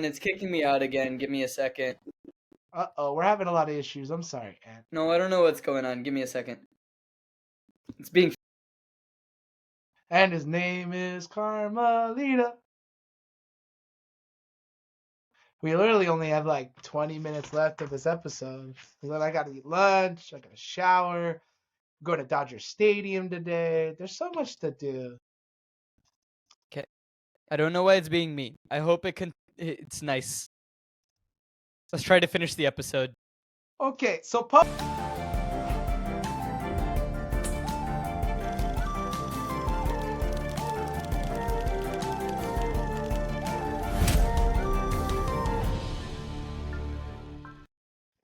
It's kicking me out again. Give me a second. Uh-oh, we're having a lot of issues. I'm sorry, Ant. No, I don't know what's going on. Give me a second. It's being... And his name is Carmelita. We literally only have like 20 minutes left of this episode. And then I gotta eat lunch, I gotta shower, go to Dodger Stadium today. There's so much to do. Okay. I don't know why it's being mean. I hope it's nice. Let's try to finish the episode. Okay, so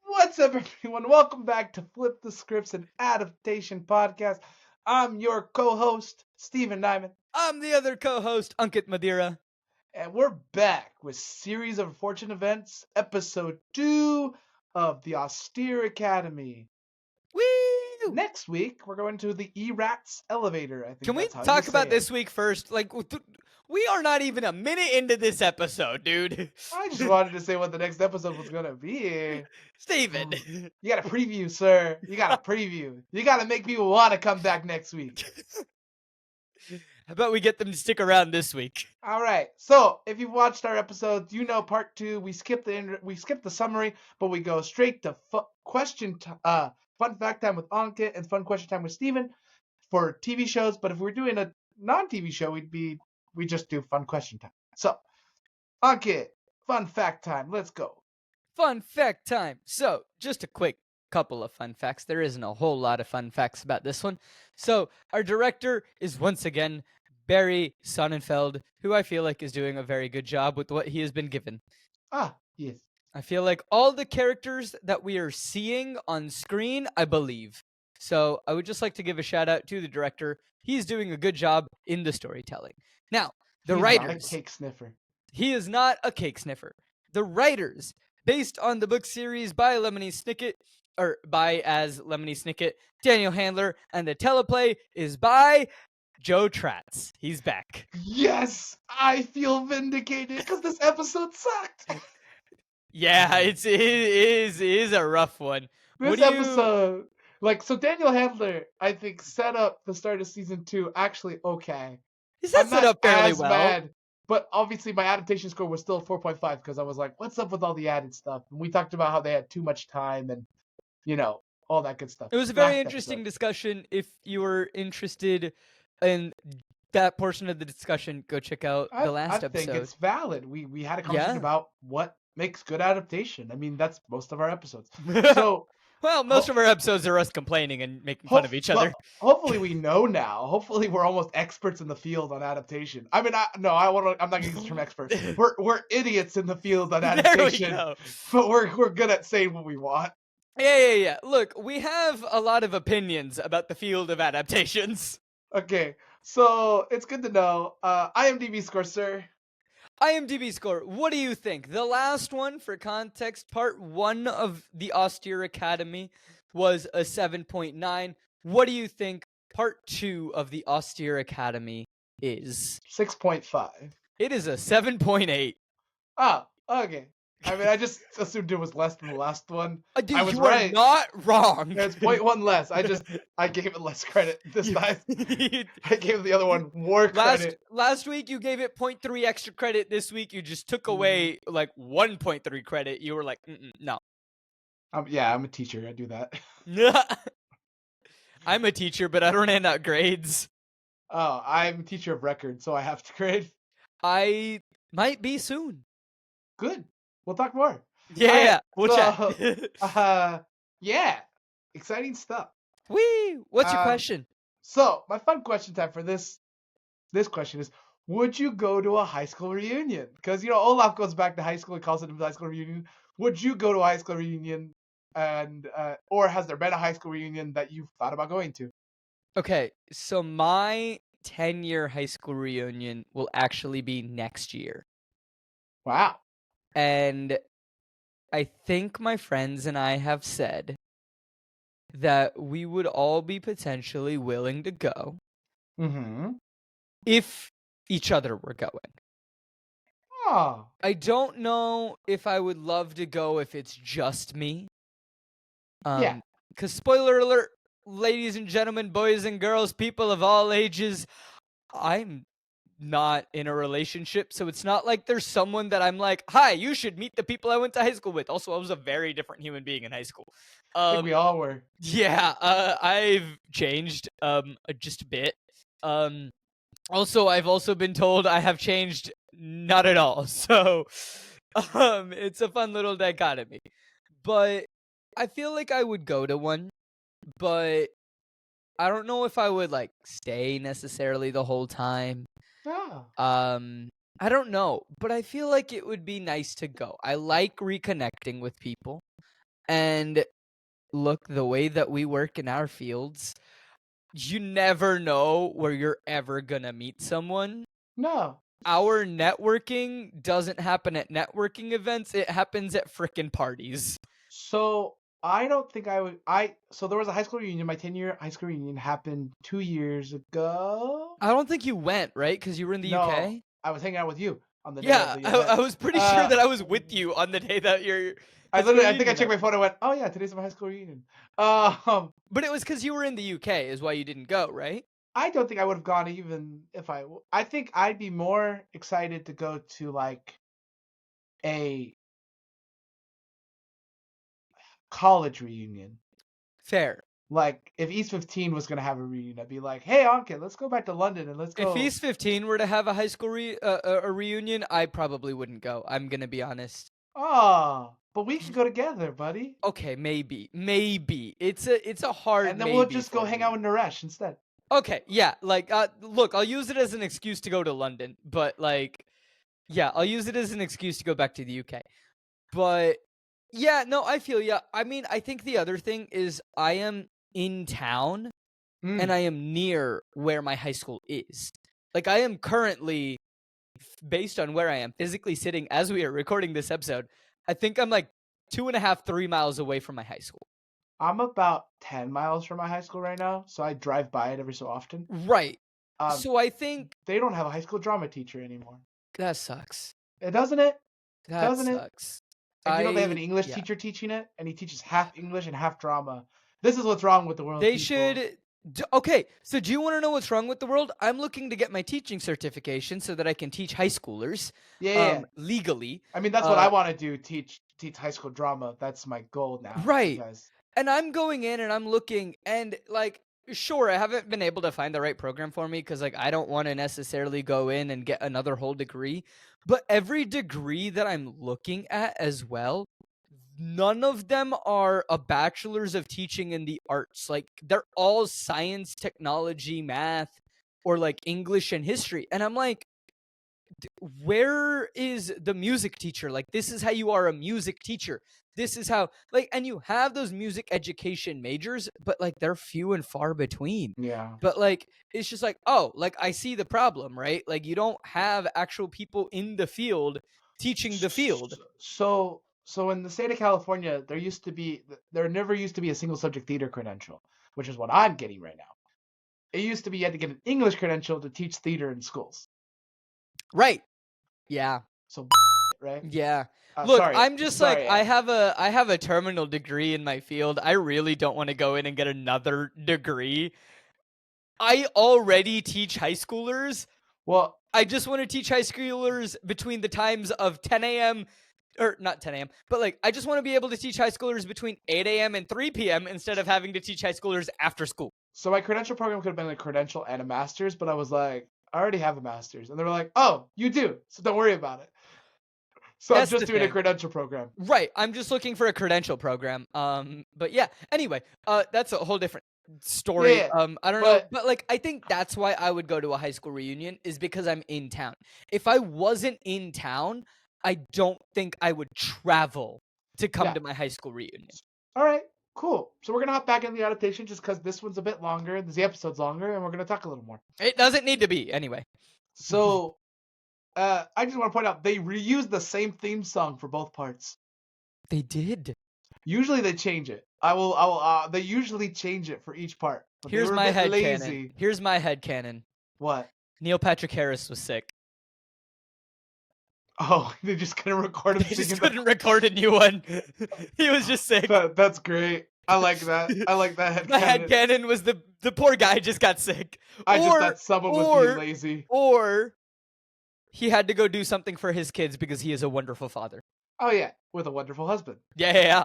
what's up, everyone? Welcome back to Flip the Scripts, an adaptation podcast. I'm your co-host, Stephen Nieman. I'm the other co-host, Ankit Madhira. And we're back with Series of Unfortunate Events, Episode 2 of the Austere Academy. Woo! Next week, we're going to the E-Rats elevator. I think. Can we that's how you talk say about it. this week first? Like, we are not even a minute into this episode, dude. I just wanted to say what the next episode was going to be. Steven. You got to preview, sir. You got to preview. You got to make people want to come back next week. How about we get them to stick around this week? All right. So if you've watched our episodes, you know part 2. We skip the summary, but we go straight to fun fact time with Ankit and fun question time with Steven for TV shows. But if we're doing a non-TV show, we just do fun question time. So Ankit, fun fact time. Let's go. Fun fact time. So, just a quick couple of fun facts. There isn't a whole lot of fun facts about this one. So, our director is once again Barry Sonnenfeld, who I feel like is doing a very good job with what he has been given. Ah, yes. I feel like all the characters that we are seeing on screen, I believe. So, I would just like to give a shout out to the director. He's doing a good job in the storytelling. Now, the writers. Not a cake sniffer. He is not a cake sniffer. The writers, based on the book series by Lemony Snicket, as Lemony Snicket, Daniel Handler, and the teleplay is by Joe Tratz. He's back. Yes, I feel vindicated because this episode sucked. Yeah, it is a rough one. This episode, so Daniel Handler, I think, set up the start of season 2 actually okay. He sets it up fairly well. Bad, but obviously my adaptation score was still 4.5 because I was like, what's up with all the added stuff? And we talked about how they had too much time and, all that good stuff. It was a very interesting discussion. If you were interested in that portion of the discussion, go check out the last episode. I think it's valid. We had a conversation about what makes good adaptation. I mean, that's most of our episodes. So, well, most of our episodes are us complaining and making fun of each other. Hopefully we know now. Hopefully we're almost experts in the field on adaptation. I mean, I'm not going to use the term expert. We're idiots in the field on adaptation. There we go. But we're good at saying what we want. Yeah. Look, we have a lot of opinions about the field of adaptations. Okay, so it's good to know. IMDb score, sir. IMDb score, what do you think? The last one, for context, part 1 of the Austere Academy was a 7.9. What do you think part 2 of the Austere Academy is? 6.5. It is a 7.8. Oh, okay. I mean, I just assumed it was less than the last one. Dude, I was you right. are not wrong. It's 0.1 less. I gave it less credit this time. I gave the other one more credit. Last week you gave it 0.3 extra credit. This week you just took away like 1.3 credit. You were like, no. Yeah, I'm a teacher. I do that. I'm a teacher, but I don't hand out grades. Oh, I'm a teacher of record, so I have to grade. I might be soon. Good. We'll talk more. Yeah. We'll chat. Yeah. Exciting stuff. Whee! What's your question? So, my fun question time for this question is, would you go to a high school reunion? Because, Olaf goes back to high school and calls it a high school reunion. Would you go to a high school reunion and or has there been a high school reunion that you've thought about going to? Okay, so my 10-year high school reunion will actually be next year. Wow. And I think my friends and I have said that we would all be potentially willing to go Mm-hmm. if each other were going. Oh. I don't know if I would love to go if it's just me. Yeah. Because spoiler alert, ladies and gentlemen, boys and girls, people of all ages, I'm not in a relationship, so it's not like there's someone that I'm like, hi, you should meet the people I went to high school with. Also, I was a very different human being in high school. I think we all were. Yeah, I've changed just a bit. Also, I've also been told I have changed not at all. So, it's a fun little dichotomy. But I feel like I would go to one, but I don't know if I would like stay necessarily the whole time. Oh. I don't know, but I feel like it would be nice to go. I like reconnecting with people. And look, the way that we work in our fields, you never know where you're ever gonna meet someone. No. Our networking doesn't happen at networking events, it happens at frickin' parties. So I don't think I would. So there was a high school reunion. My 10-year high school reunion happened 2 years ago. I don't think you went, right? Because you were in the No, UK? I was hanging out with you on the day Yeah, of the event. I was pretty sure that I was with you on the day that you're. I think I checked my phone and went, oh yeah, today's my high school reunion. But it was because you were in the UK is why you didn't go, right? I don't think I would have gone even if I think I'd be more excited to go to like a college reunion. Fair. Like if East 15 was gonna have a reunion, I'd be like, hey Ankit, let's go back to London and let's go. If East 15 were to have a high school a reunion, I probably wouldn't go. I'm gonna be honest. Oh, but we can go together, buddy. Okay, maybe. It's a hard. And then we'll maybe just go for hang me. out with Naresh instead. Okay, yeah, like, look, I'll use it as an excuse to go to London, but, like, yeah, I'll use it as an excuse to go back to the UK. But, yeah, no, I feel ya. I mean, I think the other thing is I am in town, and I am near where my high school is. Like, I am currently, based on where I am physically sitting as we are recording this episode, I think I'm, like, 2.5, 3 miles away from my high school. I'm about 10 miles from my high school right now, so I drive by it every so often. Right. So I think they don't have a high school drama teacher anymore. that sucks. Doesn't it? That Doesn't sucks. And they have an English teacher teaching it, and he teaches half English and half drama. This is what's wrong with the world. They should. Okay, so do you want to know what's wrong with the world? I'm looking to get my teaching certification so that I can teach high schoolers. Yeah. Legally. I mean, that's what I want to do. Teach high school drama. That's my goal now. Right. Because... And I'm going in and I'm looking, and like, sure, I haven't been able to find the right program for me because, like, I don't want to necessarily go in and get another whole degree. But every degree that I'm looking at as well, none of them are a bachelor's of teaching in the arts. Like, they're all science, technology, math, or like English and history. And I'm like, where is the music teacher? Like, this is how you are a music teacher. This is how, like, and you have those music education majors, but like they're few and far between. Yeah. But like, it's just like, oh, like I see the problem, right? Like, you don't have actual people in the field teaching the field. So in the state of California, there never used to be a single subject theater credential, which is what I'm getting right now. It used to be you had to get an English credential to teach theater in schools. Right. Yeah. So, right? Yeah. Look, sorry. I'm just Sorry, like, I have a terminal degree in my field. I really don't want to go in and get another degree. I already teach high schoolers. Well, I just want to teach high schoolers between the times of 10 a.m. or not 10 a.m., but like, I just want to be able to teach high schoolers between 8 a.m. and 3 p.m. instead of having to teach high schoolers after school. So my credential program could have been a credential and a master's, but I was like, I already have a master's. And they were like, oh, you do. So don't worry about it. So That's I'm just doing a thing. credential program. Right. I'm just looking for a credential program. But yeah, anyway, that's a whole different story. Yeah, I don't know. But like, I think that's why I would go to a high school reunion is because I'm in town. If I wasn't in town, I don't think I would travel to come to my high school reunion. All right, cool. So we're going to hop back in the adaptation just because this one's a bit longer. The episode's longer, and we're going to talk a little more. It doesn't need to be, anyway. So, I just want to point out, they reused the same theme song for both parts. They did. Usually they change it. They usually change it for each part. But Here's my headcanon. Here's my headcanon. What? Neil Patrick Harris was sick. Oh, they just couldn't record him They just singing couldn't record a new one. He was just sick. That's great. I like that. I like that My headcanon. headcanon was the poor guy just got sick. I just thought someone was being lazy. Or he had to go do something for his kids because he is a wonderful father. Oh yeah, with a wonderful husband. Yeah.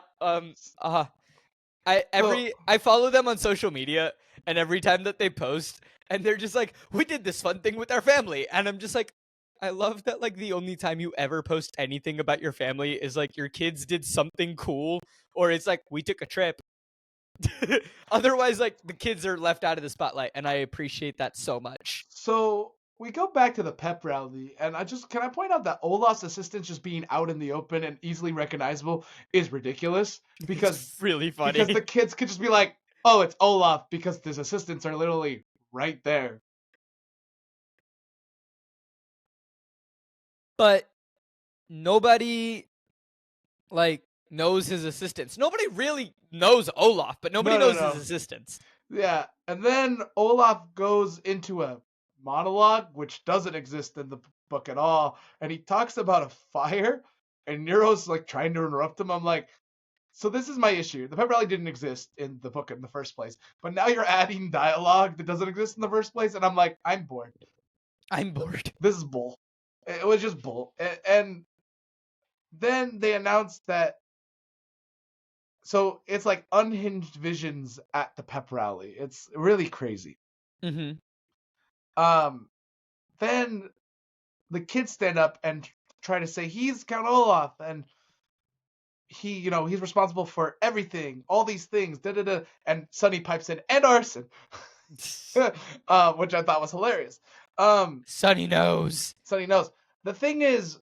I follow them on social media, and every time that they post, and they're just like, we did this fun thing with our family, and I'm just like, I love that, like, the only time you ever post anything about your family is like your kids did something cool, or it's like we took a trip. Otherwise, like, the kids are left out of the spotlight, and I appreciate that so much. So we go back to the pep rally, and can I point out that Olaf's assistant just being out in the open and easily recognizable is ridiculous because It's really funny. because the kids could just be like, oh, it's Olaf, because his assistants are literally right there. But nobody, like, knows his assistants. Nobody really knows Olaf, but nobody knows his assistants. Yeah, and then Olaf goes into a monologue, which doesn't exist in the book at all, and he talks about a fire, and Nero's like trying to interrupt him. I'm like, so this is my issue. The pep rally didn't exist in the book in the first place, but now you're adding dialogue that doesn't exist in the first place, and I'm like, I'm bored. This is bull. It was just bull. And then they announced that, so it's like unhinged visions at the pep rally. It's really crazy. Mm-hmm. Then the kids stand up and try to say he's Count Olaf, and he's responsible for everything, all these things, and Sonny pipes in, and arson, which I thought was hilarious. Sonny knows. The thing is,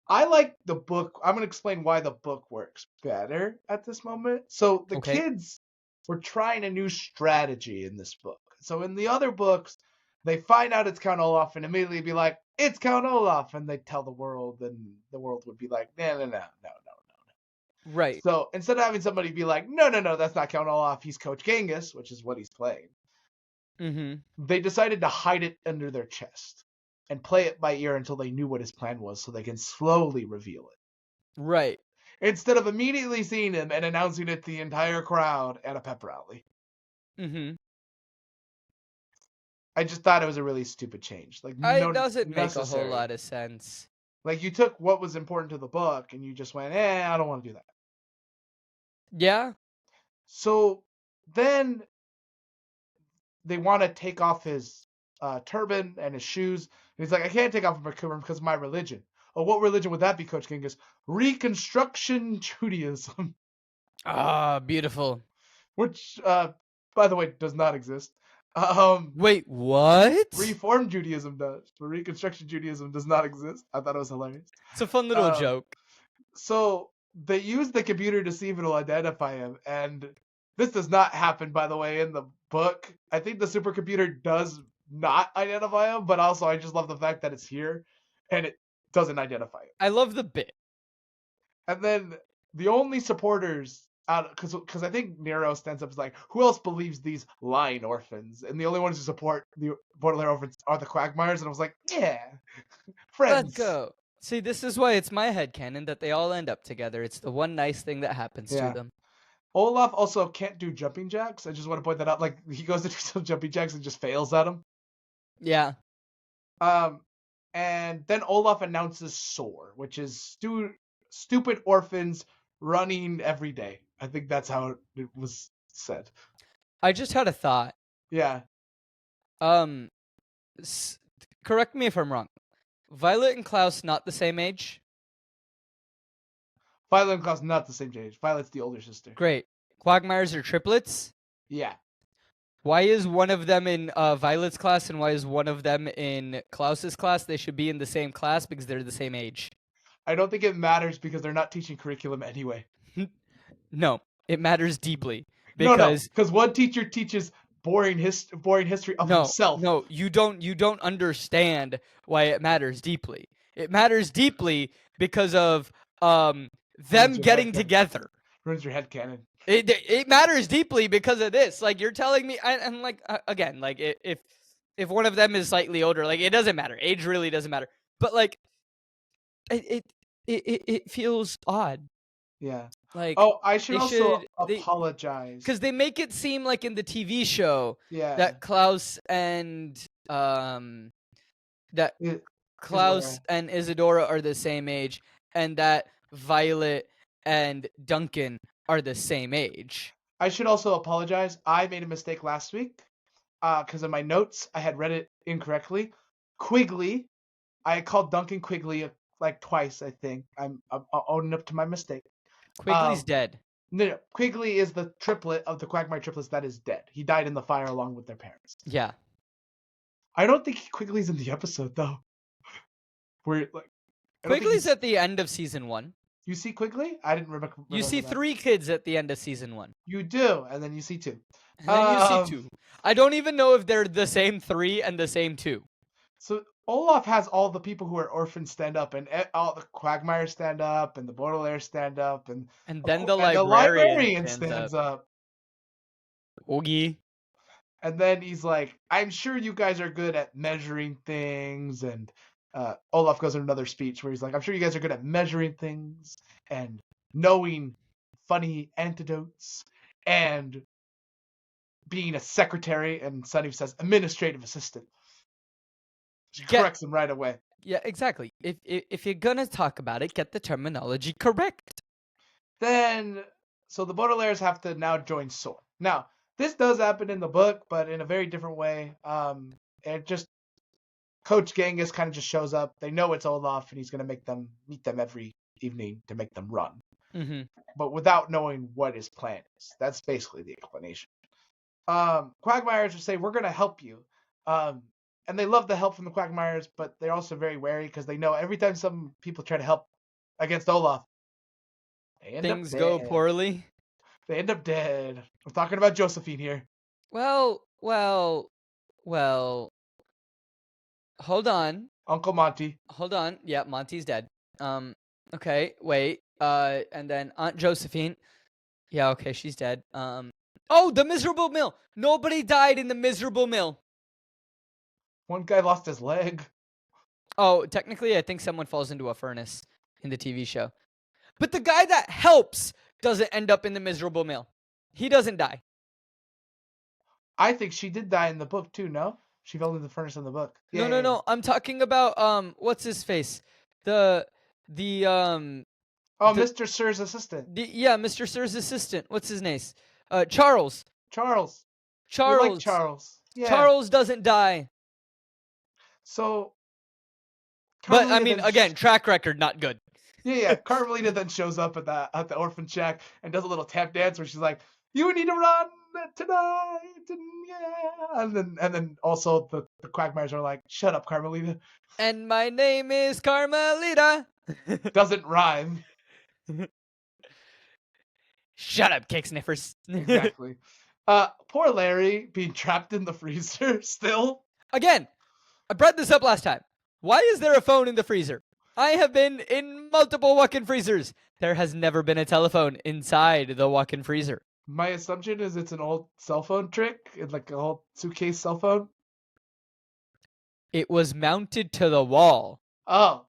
I like the book. I'm going to explain why the book works better at this moment. So the kids were trying a new strategy in this book. So in the other books, they find out it's Count Olaf and immediately be like, it's Count Olaf. And they tell the world, and the world would be like, no. Right. So instead of having somebody be like, no, that's not Count Olaf, he's Coach Genghis, which is what he's playing. Mm-hmm. They decided to hide it under their chest and play it by ear until they knew what his plan was so they can slowly reveal it. Right. Instead of immediately seeing him and announcing it to the entire crowd at a pep rally. Mm-hmm. I just thought it was a really stupid change. Like, it doesn't make a whole lot of sense. Like, you took what was important to the book and you just went, I don't want to do that. Yeah. So then they want to take off his turban and his shoes. And he's like, I can't take off my turban because of my religion. Oh, what religion would that be, Coach Genghis? Reconstruction Judaism. Ah, beautiful. Which, by the way, does not exist. Wait, what? Reform Judaism does, but Reconstruction Judaism does not exist. I thought it was hilarious. It's a fun little joke. So they use the computer to see if it'll identify him, and this does not happen, by the way, in the book. I think the supercomputer does not identify him, but also I just love the fact that it's here, and it doesn't identify him. I love the bit. And then the only supporters, because I think Nero stands up and is like, who else believes these lying orphans? And the only ones who support the Baudelaire orphans are the Quagmires. And I was like, yeah, friends. Let's go. See, this is why it's my headcanon that they all end up together. It's the one nice thing that happens to them. Olaf also can't do jumping jacks. I just want to point that out. Like, he goes to do some jumping jacks and just fails at them. Yeah. And then Olaf announces SOAR, which is stupid orphans running every day. I think that's how it was said. I just had a thought. Yeah. Correct me if I'm wrong. Violet and Klaus not the same age? Violet and Klaus not the same age. Violet's the older sister. Great. Quagmires are triplets? Yeah. Why is one of them in Violet's class and why is one of them in Klaus's class? They should be in the same class because they're the same age. I don't think it matters because they're not teaching curriculum anyway. No, it matters deeply. Because one teacher teaches boring history of himself. No, you don't understand why it matters deeply. It matters deeply because of them getting together. Ruins your headcanon. It matters deeply because of this. Like, you're telling me, and like, again, like, if one of them is slightly older, like, it doesn't matter. Age really doesn't matter. But, like, it feels odd. Yeah. Like Oh, I should they also should apologize. because they make it seem like in the TV show Yeah. that Klaus and that Isadora. Klaus and Isadora are the same age, and that Violet and Duncan are the same age. I should also apologize. I made a mistake last week because in my notes I had read it incorrectly. Quigley, I called Duncan Quigley like twice. I think I'm owning up to my mistake. Quigley's dead. No, Quigley is the triplet of the Quagmire triplets that is dead. He died in the fire along with their parents. Yeah. I don't think Quigley's in the episode though. Where like Quigley's at the end of season 1. You see Quigley? I didn't remember. You see that. 3 kids at the end of season 1. You do, and then you see 2. And then you see 2. I don't even know if they're the same 3 and the same 2. So Olaf has all the people who are orphans stand up, and all the Quagmires stand up, and the Baudelaire stand up, and then the librarian stands up. Oogie. And then he's like, "I'm sure you guys are good at measuring things," and Olaf goes in another speech where he's like, "I'm sure you guys are good at measuring things and knowing funny antidotes and being a secretary." And Sunny says, "Administrative assistant." She corrects him right away. Yeah, exactly. If you're gonna talk about it, get the terminology correct. Then, so the Baudelaires have to now join SOAR. Now, this does happen in the book, but in a very different way. Coach Genghis kind of just shows up. They know it's Olaf, and he's going to meet them every evening to make them run. Mm-hmm. But without knowing what his plan is. That's basically the explanation. Quagmires will say, "We're going to help you." And they love the help from the Quagmires, but they're also very wary because they know every time some people try to help against Olaf, things go poorly. They end up dead. I'm talking about Josephine here. Well. Hold on. Uncle Monty. Hold on. Yeah, Monty's dead. Okay, wait. And then Aunt Josephine. Yeah, okay, she's dead. Oh, the miserable mill. Nobody died in the miserable mill. One guy lost his leg. Oh, technically, I think someone falls into a furnace in the TV show. But the guy that helps doesn't end up in the miserable mill. He doesn't die. I think she did die in the book too, no? She fell into the furnace in the book. Yeah, no. I'm talking about what's his face? Mr. Sir's assistant. Mr. Sir's assistant. What's his name? Charles. Charles. We like Charles. Yeah. Charles doesn't die. So but I mean, again, track record not good. Yeah. Carmelita then shows up at the orphan shack and does a little tap dance where she's like, "You need to run tonight," and then also the Quagmires are like, "Shut up, Carmelita." And my name is Carmelita. Doesn't rhyme. Shut up, cake sniffers. Exactly. Poor Larry being trapped in the freezer still. Again, I brought this up last time. Why is there a phone in the freezer? I have been in multiple walk-in freezers. There has never been a telephone inside the walk-in freezer. My assumption is it's an old cell phone trick. It's like a whole suitcase cell phone. It was mounted to the wall. Oh.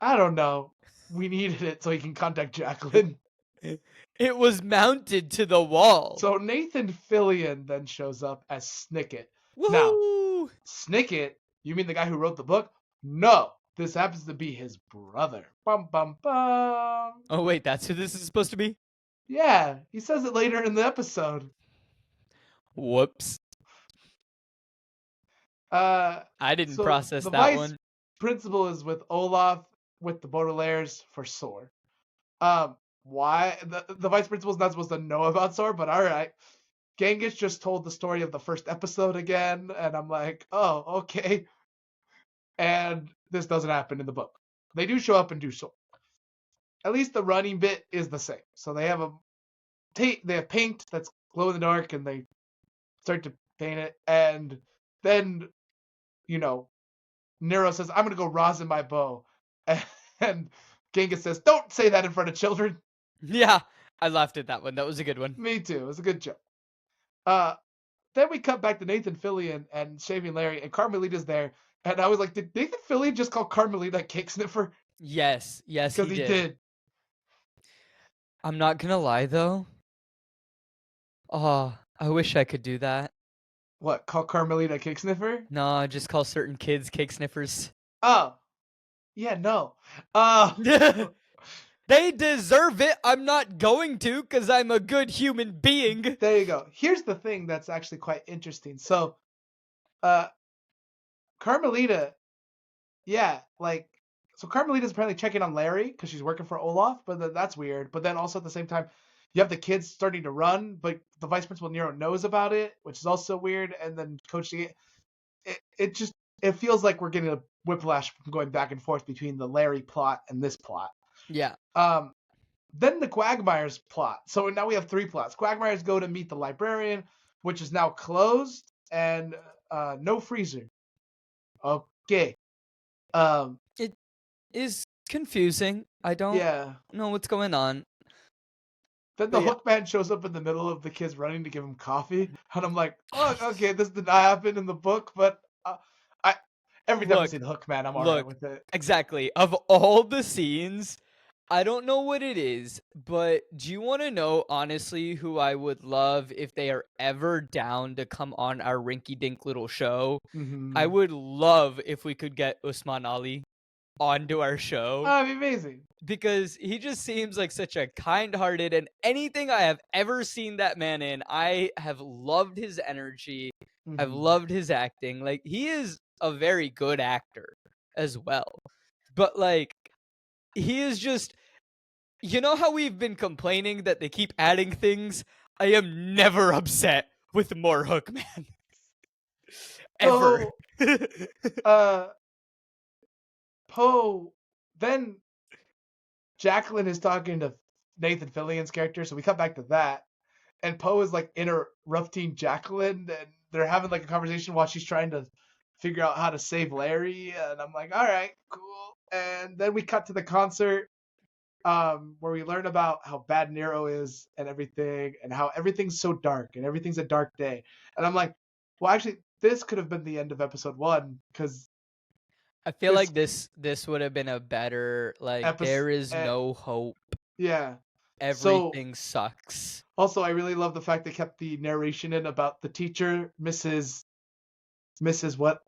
I don't know. We needed it so he can contact Jacqueline. It was mounted to the wall. So Nathan Fillion then shows up as Snicket. Woo-hoo! Now, Snicket, you mean the guy who wrote the book? No. This happens to be his brother. Bum, bum, bum. Oh, wait, that's who this is supposed to be? Yeah, he says it later in the episode. Whoops. I didn't process that one. one. The vice principal is with Olaf with the Baudelaires for SOAR. Why? The vice principal's not supposed to know about SOAR, but all right. Genghis just told the story of the first episode again, and I'm like, oh, okay. And this doesn't happen in the book. They do show up and do SOAR. At least the running bit is the same. So they have paint that's glow in the dark, and they start to paint it, and then, Nero says, "I'm gonna go rosin my bow," and Genghis says, "Don't say that in front of children." Yeah, I laughed at that one. That was a good one. Me too. It was a good joke. Then we cut back to Nathan Fillion and Shaving Larry, and Carmelita's there, And I was like, did Nathan Fillion just call Carmelita Cake Sniffer? Yes, Because he did. I'm not gonna lie though. Oh, I wish I could do that. What? Call Carmelita Cake Sniffer? No, I just call certain kids cake sniffers. Oh. Yeah, no. They deserve it. I'm not going to because I'm a good human being. There you go. Here's the thing that's actually quite interesting. So, Carmelita, yeah, like, so Carmelita's apparently checking on Larry because she's working for Olaf, but that's weird. But then also at the same time, you have the kids starting to run, but the vice principal Nero knows about it, which is also weird. And then coaching it feels like we're getting a whiplash from going back and forth between the Larry plot and this plot. Yeah. Then the Quagmires plot. So now we have 3 plots. Quagmires go to meet the librarian, which is now closed, and no freezer. Okay. It is confusing. I don't know what's going on. Then the Hookman shows up in the middle of the kids running to give him coffee, and I'm like, oh, okay, this did not happen in the book, but every time I see the Hookman, I'm alright with it. Exactly. Of all the scenes, I don't know what it is, but do you want to know, honestly, who I would love if they are ever down to come on our rinky-dink little show? I would love if we could get Usman Ali onto our show. That'd be amazing. Because he just seems like such a kind-hearted, and anything I have ever seen that man in, I have loved his energy. I've loved his acting. Like, he is a very good actor as well. But, like, he is just... You know how we've been complaining that they keep adding things? I am never upset with more Hookman. Ever. So, Poe, then Jacqueline is talking to Nathan Fillion's character, so we come back to that. And Poe is like interrupting Jacqueline, and they're having like a conversation while she's trying to figure out how to save Larry. And I'm like, all right, cool. And then we cut to the concert, where we learn about how bad Nero is and everything, and how everything's so dark and everything's a dark day. And I'm like, well, actually, this could have been the end of episode 1, because I feel like this would have been a better, like, there is no hope. Yeah. Everything sucks. Also, I really love the fact they kept the narration in about the teacher, Mrs.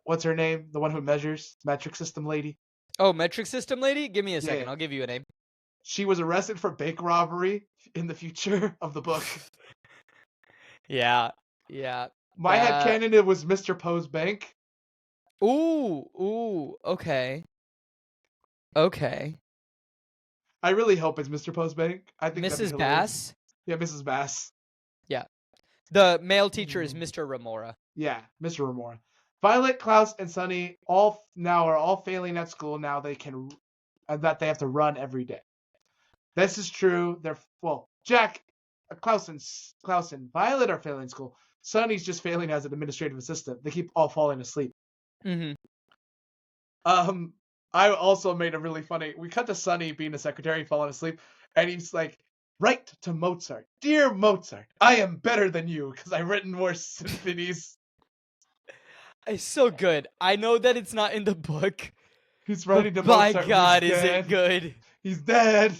What's her name? The one who measures, metric system lady. Oh, metric system lady? Give me a second. I'll give you a name. She was arrested for bank robbery in the future of the book. Yeah. My headcanon, it was Mr. Poe's bank. Ooh, okay. I really hope it's Mr. Poe's bank. I think Mrs. Bass? Yeah, Mrs. Bass. Yeah. The male teacher is Mr. Remora. Yeah, Mr. Remora. Violet, Klaus, and Sunny are all failing at school now. They have to run every day. This is true. Jack, Klaus and Violet are failing school. Sunny's just failing as an administrative assistant. They keep all falling asleep. I also made a really funny. We cut to Sunny being a secretary, falling asleep, and he's like, "Write to Mozart, dear Mozart, I am better than you because I've written more symphonies." It's so good. I know that it's not in the book. He's writing to Mozart. My God, is it good? He's dead.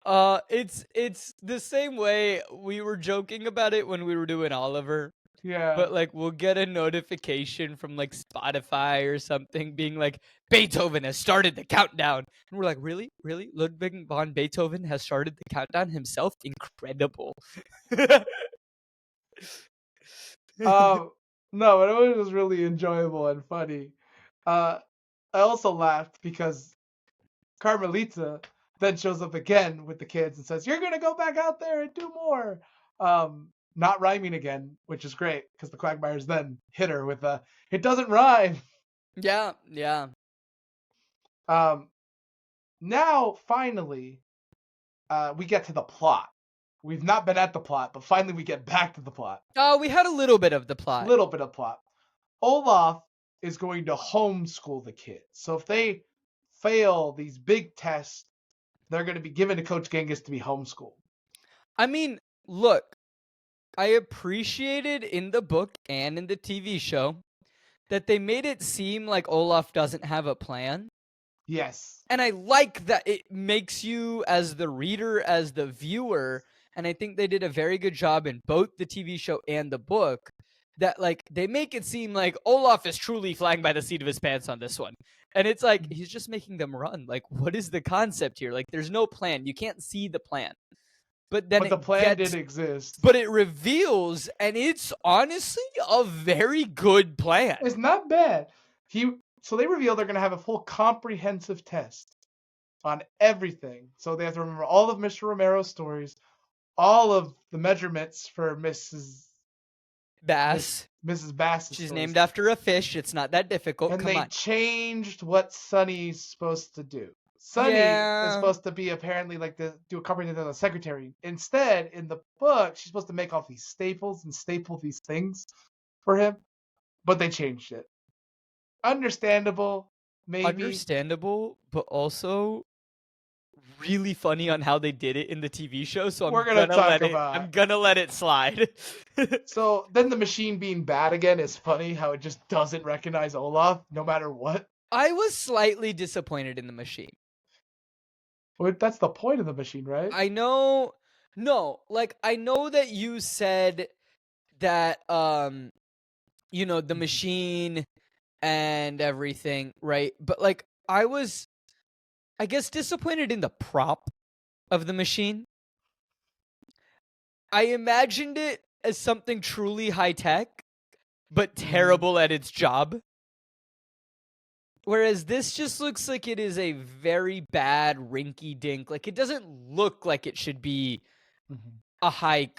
It's the same way we were joking about it when we were doing Oliver. Yeah. But, like, we'll get a notification from, like, Spotify or something being like, Beethoven has started the countdown. And we're like, really? Really? Ludwig von Beethoven has started the countdown himself? Incredible. No, but it was really enjoyable and funny. I also laughed because Carmelita then shows up again with the kids and says, "You're going to go back out there and do more." Not rhyming again, which is great because the Quagmires then hit her with it doesn't rhyme. Yeah. Now, finally, we get to the plot. We've not been at the plot, but finally we get back to the plot. Oh, we had a little bit of the plot. Olaf is going to homeschool the kids. So if they fail these big tests, they're going to be given to Coach Genghis to be homeschooled. I mean, look, I appreciated in the book and in the TV show that they made it seem like Olaf doesn't have a plan. Yes. And I like that it makes you, as the reader, as the viewer, and I think they did a very good job in both the TV show and the book, that like they make it seem like Olaf is truly flying by the seat of his pants on this one. And it's like he's just making them run. Like, what is the concept here? Like, there's no plan. You can't see the plan. But then the plan did exist. But it reveals, and it's honestly a very good plan. It's not bad. So they reveal they're going to have a full comprehensive test on everything. So they have to remember all of Mr. Romero's stories, all of the measurements for Mrs. Bass. Mrs. Bass. She's named after a fish. It's not that difficult. And Come they on. changed what Sunny's supposed to do. Sunny is supposed to be apparently like do a comprehensive secretary. Instead, in the book, she's supposed to make all these staples and staple these things for him. But they changed it. Understandable, maybe. Understandable, but also really funny on how they did it in the TV show. So I'm gonna let it slide. So then the machine being bad again is funny. How it just doesn't recognize Olaf no matter what. I was slightly disappointed in the machine. Well, that's the point of the machine, right? I know. No, like I know that you said that the machine and everything, right? But like I was, I guess, disappointed in the prop of the machine. I imagined it as something truly high tech, but terrible at its job. Whereas this just looks like it is a very bad rinky dink. Like it doesn't look like it should be a high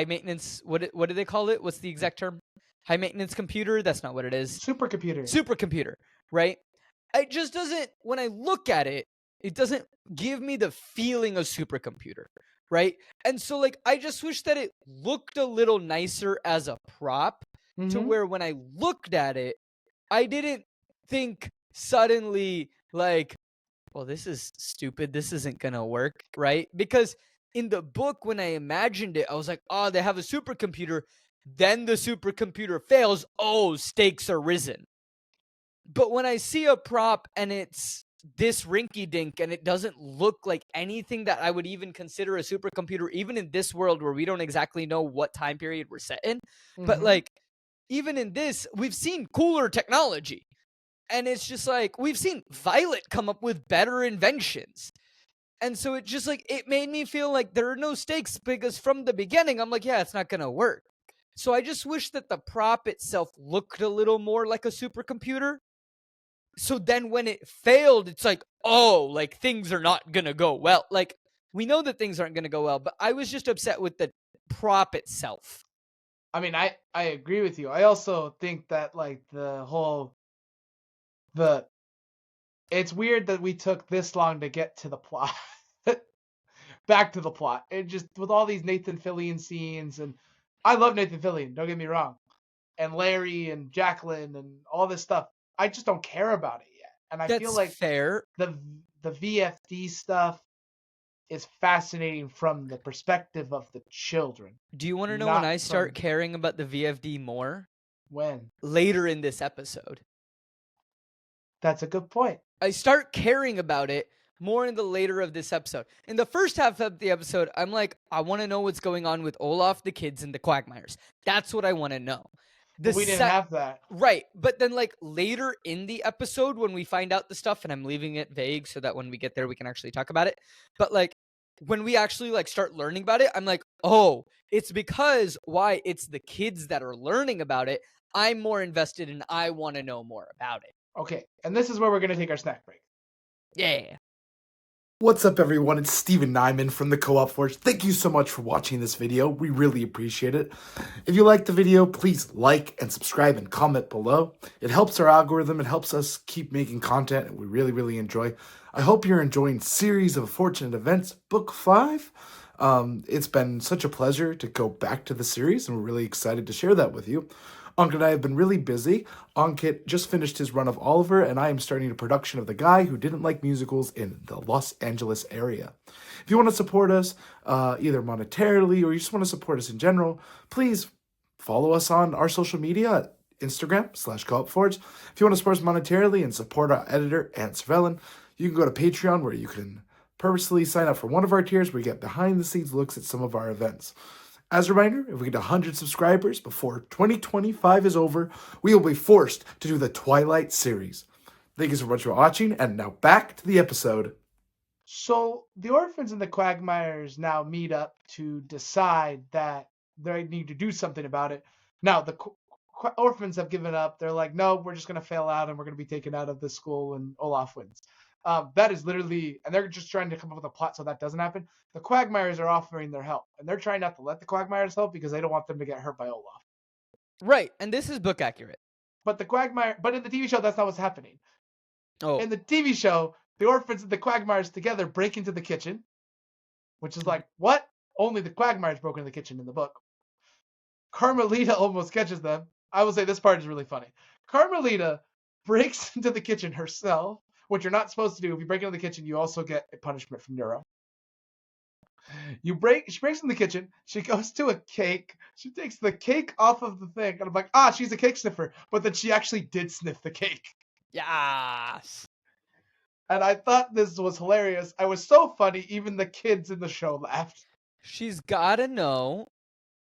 maintenance. What do they call it? What's the exact term? High maintenance computer? That's not what it is. Supercomputer, right? It just doesn't, when I look at it, it doesn't give me the feeling of supercomputer, right? And so like I just wish that it looked a little nicer as a prop to where when I looked at it, I didn't think suddenly like, well, this is stupid. This isn't going to work, right? Because in the book, when I imagined it, I was like, oh, they have a supercomputer. Then the supercomputer fails. Oh, stakes are risen. But when I see a prop and it's this rinky dink and it doesn't look like anything that I would even consider a supercomputer, even in this world where we don't exactly know what time period we're set in. But like, even in this, we've seen cooler technology. And it's just like, we've seen Violet come up with better inventions. And so it just like, it made me feel like there are no stakes because from the beginning, I'm like, yeah, it's not going to work. So I just wish that the prop itself looked a little more like a supercomputer. So then when it failed, it's like, oh, like things are not going to go well. Like we know that things aren't going to go well, but I was just upset with the prop itself. I mean, I agree with you. I also think that like it's weird that we took this long to get to the plot. Back to the plot. It just, with all these Nathan Fillion scenes, and I love Nathan Fillion, don't get me wrong. And Larry and Jacqueline and all this stuff. I just don't care about it yet. And I feel like fair. The VFD stuff is fascinating from the perspective of the children. Do you want to know when I start caring about the VFD more? When? Later in this episode. That's a good point. I start caring about it more in the later of this episode. In the first half of the episode, I'm like, I want to know what's going on with Olaf, the kids, and the Quagmires. That's what I want to know. We didn't have that. Right. But then like later in the episode when we find out the stuff, and I'm leaving it vague so that when we get there, we can actually talk about it. But like when we actually like start learning about it, I'm like, oh, it's because why it's the kids that are learning about it. I'm more invested and I want to know more about it. Okay. And this is where we're going to take our snack break. Yeah. What's up, everyone? It's Stephen Nieman from the Co-op Forge. Thank you so much for watching this video. We really appreciate it. If you liked the video, please like and subscribe and comment below. It helps our algorithm. It helps us keep making content, and we really, really enjoy. I hope you're enjoying Series of Fortunate Events, Book 5. It's been such a pleasure to go back to the series, and we're really excited to share that with you. Ankit and I have been really busy. Ankit just finished his run of Oliver, and I am starting a production of The Guy Who Didn't Like Musicals in the Los Angeles area. If you want to support us, either monetarily or you just want to support us in general, please follow us on our social media Instagram/co-op If you want to support us monetarily and support our editor and Servellon, you can go to Patreon where you can purposely sign up for one of our tiers where you get behind-the-scenes looks at some of our events. As a reminder, if we get 100 subscribers before 2025 is over, we will be forced to do the Twilight series. Thank you so much for watching, and now back to the episode. So the orphans and the Quagmires now meet up to decide that they need to do something about it. Now, the orphans have given up. They're like, no, we're just going to fail out and we're going to be taken out of the school and Olaf wins. That is literally, and they're just trying to come up with a plot so that doesn't happen. The Quagmires are offering their help, and they're trying not to let the Quagmires help because they don't want them to get hurt by Olaf. Right, and this is book accurate. But in the TV show, that's not what's happening. Oh, In the TV show, the orphans and the Quagmires together break into the kitchen, which is like, what? Only the Quagmires broke into the kitchen in the book. Carmelita almost catches them. I will say this part is really funny. Carmelita breaks into the kitchen herself, which you're not supposed to do. If you break into the kitchen, you also get a punishment from Neuro. She breaks in the kitchen. She goes to a cake. She takes the cake off of the thing. And I'm like, she's a cake sniffer. But then she actually did sniff the cake. yes. And I thought this was hilarious. I was so funny, even the kids in the show laughed. She's gotta know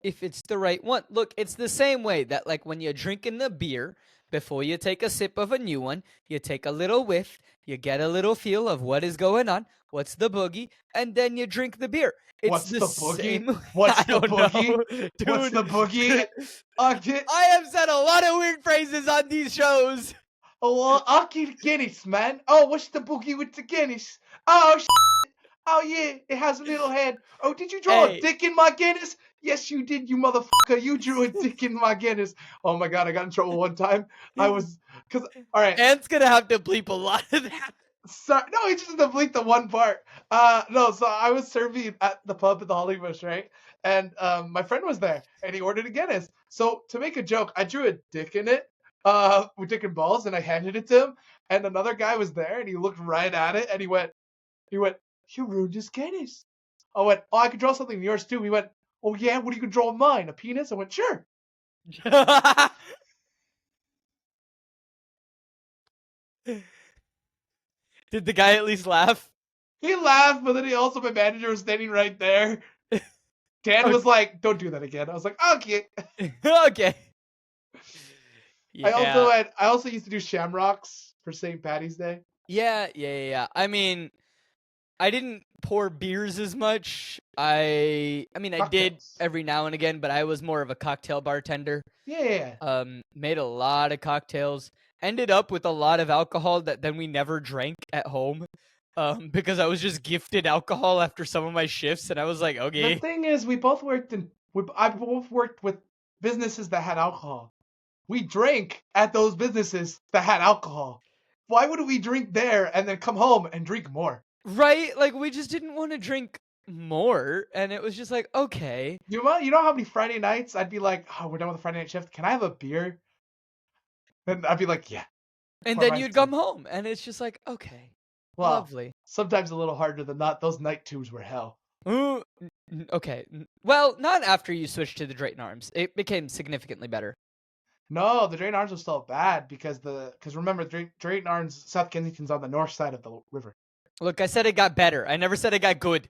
if it's the right one. Look, it's the same way that, like, when you're drinking the beer, before you take a sip of a new one, you take a little whiff, you get a little feel of what is going on, what's the boogie, and then you drink the beer. It's What's the same. boogie? What's I the don't boogie? know, dude. What's the boogie? I have said a lot of weird phrases on these shows. Oh, I'll keep Guinness, man. Oh, what's the boogie with the Guinness? Oh, oh yeah, it has a little head. Oh, did you draw a dick in my Guinness? Yes, you did, you motherfucker. You drew a dick in my Guinness. Oh my god, I got in trouble one time. All right. Ant's gonna have to bleep a lot of that. Sorry, no, he just had to bleep the one part. So I was serving at the pub at the Hollybush, right? And my friend was there, and he ordered a Guinness. So to make a joke, I drew a dick in it, with dick and balls, and I handed it to him. And another guy was there, and he looked right at it, and he went, you ruined his Guinness. I went, I could draw something in yours too. He went, oh yeah, what are you gonna draw in mine? A penis? I went, sure. Did the guy at least laugh? He laughed, but then my manager was standing right there. Dan was like, don't do that again. I was like, okay. Okay. Yeah. I also used to do shamrocks for St. Patty's Day. Yeah. I mean, I didn't pour beers as much. I did every now and again, but I was more of a cocktail bartender. Yeah. Made a lot of cocktails. Ended up with a lot of alcohol that then we never drank at home. Because I was just gifted alcohol after some of my shifts, and I was like, okay. The thing is, I both worked with businesses that had alcohol. We drank at those businesses that had alcohol. Why wouldn't we drink there and then come home and drink more? Right? Like, we just didn't want to drink more, and it was just like, okay. You know how many Friday nights I'd be like, oh, we're done with the Friday night shift. Can I have a beer? And I'd be like, yeah. And then you'd come home, and it's just like, okay. Well, lovely. Sometimes a little harder than not. Those night tubes were hell. Ooh, okay. Well, not after you switched to the Drayton Arms. It became significantly better. No, the Drayton Arms was still bad because remember, Drayton Arms, South Kensington's on the north side of the river. Look, I said it got better. I never said it got good.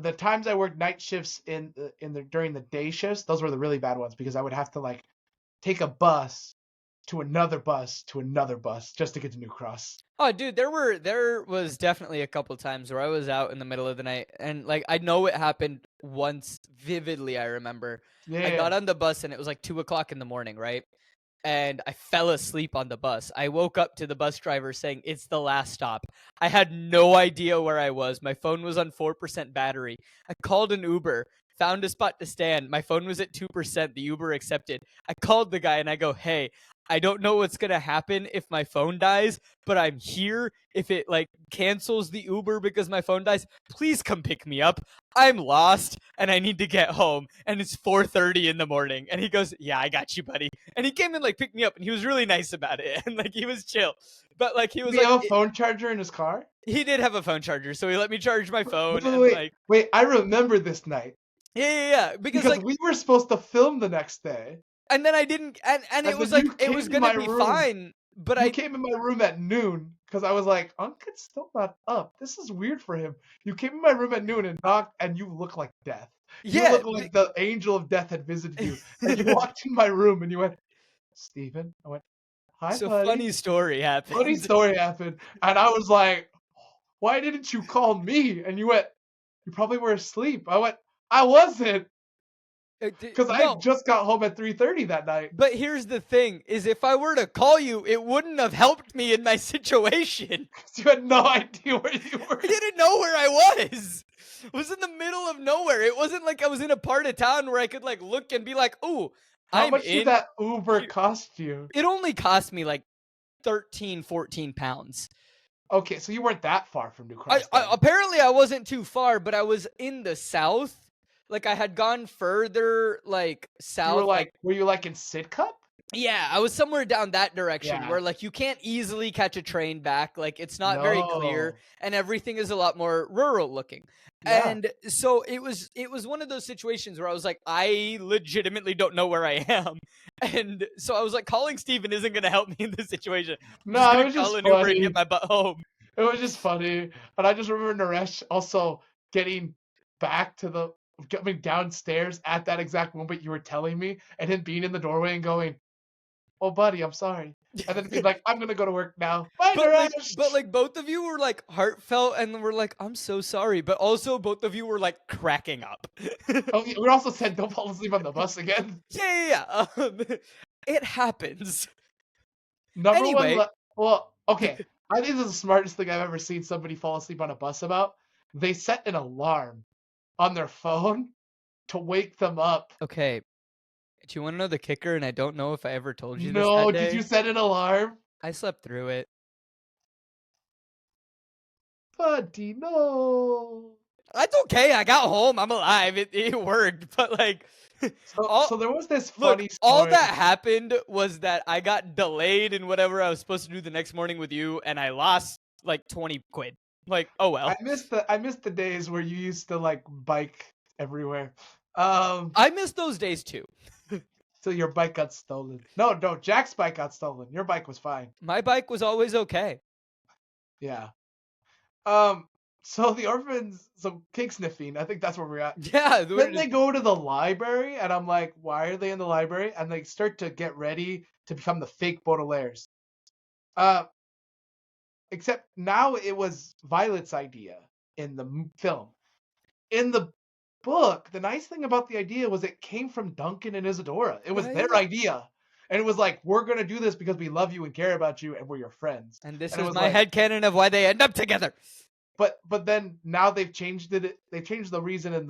The times I worked night shifts during the day shifts, those were the really bad ones because I would have to take a bus to another bus just to get to New Cross. Oh, dude, there was definitely a couple times where I was out in the middle of the night, and I know it happened once vividly. I remember. Yeah. I got on the bus and it was 2:00 in the morning, right? And I fell asleep on the bus. I woke up to the bus driver saying it's the last stop. I had no idea where I was. My phone was on 4% battery. I called an Uber, found a spot to stand. My phone was at 2%. The Uber accepted. I called the guy and I go, hey, I don't know what's going to happen if my phone dies, but I'm here. If it cancels the Uber because my phone dies, please come pick me up. I'm lost and I need to get home. And it's 4:30 in the morning. And he goes, yeah, I got you, buddy. And he came and picked me up and he was really nice about it. And he was chill. But he was Did he have a phone charger in his car? He did have a phone charger. So he let me charge my phone. Wait, I remember this night. Yeah. Because we were supposed to film the next day. And then I didn't, and it then was you like it was came to gonna my be room. fine, but You came in my room at noon because I was like, Unkit's still not up. This is weird for him. You came in my room at noon and knocked, and you look like death. You yeah. look like the angel of death had visited you. And you walked in my room and you went, Stephen. I went, hi, So buddy. funny story happened. Funny story happened. And I was like, why didn't you call me? And you went, you probably were asleep. I went, I wasn't. Because I No, just got home at 3:30 that night. but here's the thing: is if I were to call you, it wouldn't have helped me in my situation. You had no idea where you were. I didn't know where I was. I was in the middle of nowhere. It wasn't like I was in a part of town where I could like look and be like, "Ooh, How I'm much in." did that Uber cost you? It only cost me like 13, 14 pounds. Okay, so you weren't that far from New Cross. Apparently I wasn't too far, but I was in the south. Like I had gone further, like south. You were like, were you like in Sidcup? Yeah, I was somewhere down that direction Yeah. where like you can't easily catch a train back. Like it's not very clear, No. and everything is a lot more rural looking. Yeah. And so it was one of those situations where I was like, I legitimately don't know where I am. And so I was like, calling Stephen isn't gonna help me in this situation. I'm No, just it gonna was call just an Uber and funny. get my butt home. It was just funny. And I just remember Naresh also getting back to coming downstairs at that exact moment you were telling me, and him being in the doorway and going, oh, buddy, I'm sorry. And then being like, I'm going to go to work now. Bye, Naresh. But like both of you were like heartfelt and were like, I'm so sorry. But also both of you were like cracking up. Oh, yeah, we also said don't fall asleep on the bus again. Yeah. It happens. Number Anyway. one. Well, okay. I think this is the smartest thing I've ever seen somebody fall asleep on a bus about. They set an alarm on their phone to wake them up. Okay. Do you want to know the kicker? And I don't know if I ever told you this No, that day. did you set an alarm? I slept through it. Buddy, no. That's okay. I got home. I'm alive. It worked. But like, So there was this funny look, story. all that happened was that I got delayed in whatever I was supposed to do the next morning with you, and I lost like 20 quid. Like, oh well. I missed the days where you used to like bike everywhere. I miss those days too. So your bike got stolen. No, Jack's bike got stolen. Your bike was fine. My bike was always okay. Yeah. So the orphans, so cake sniffing, I think that's where we're at. Yeah. Then they go to the library, and I'm like, why are they in the library? And they start to get ready to become the fake Baudelaires. Except now it was Violet's idea in the film. In the book, the nice thing about the idea was it came from Duncan and Isadora. It was their idea. And it was like, we're going to do this because we love you and care about you and we're your friends. And this And it is was my like- headcanon of why they end up together. But then now they've changed it. They changed the reason in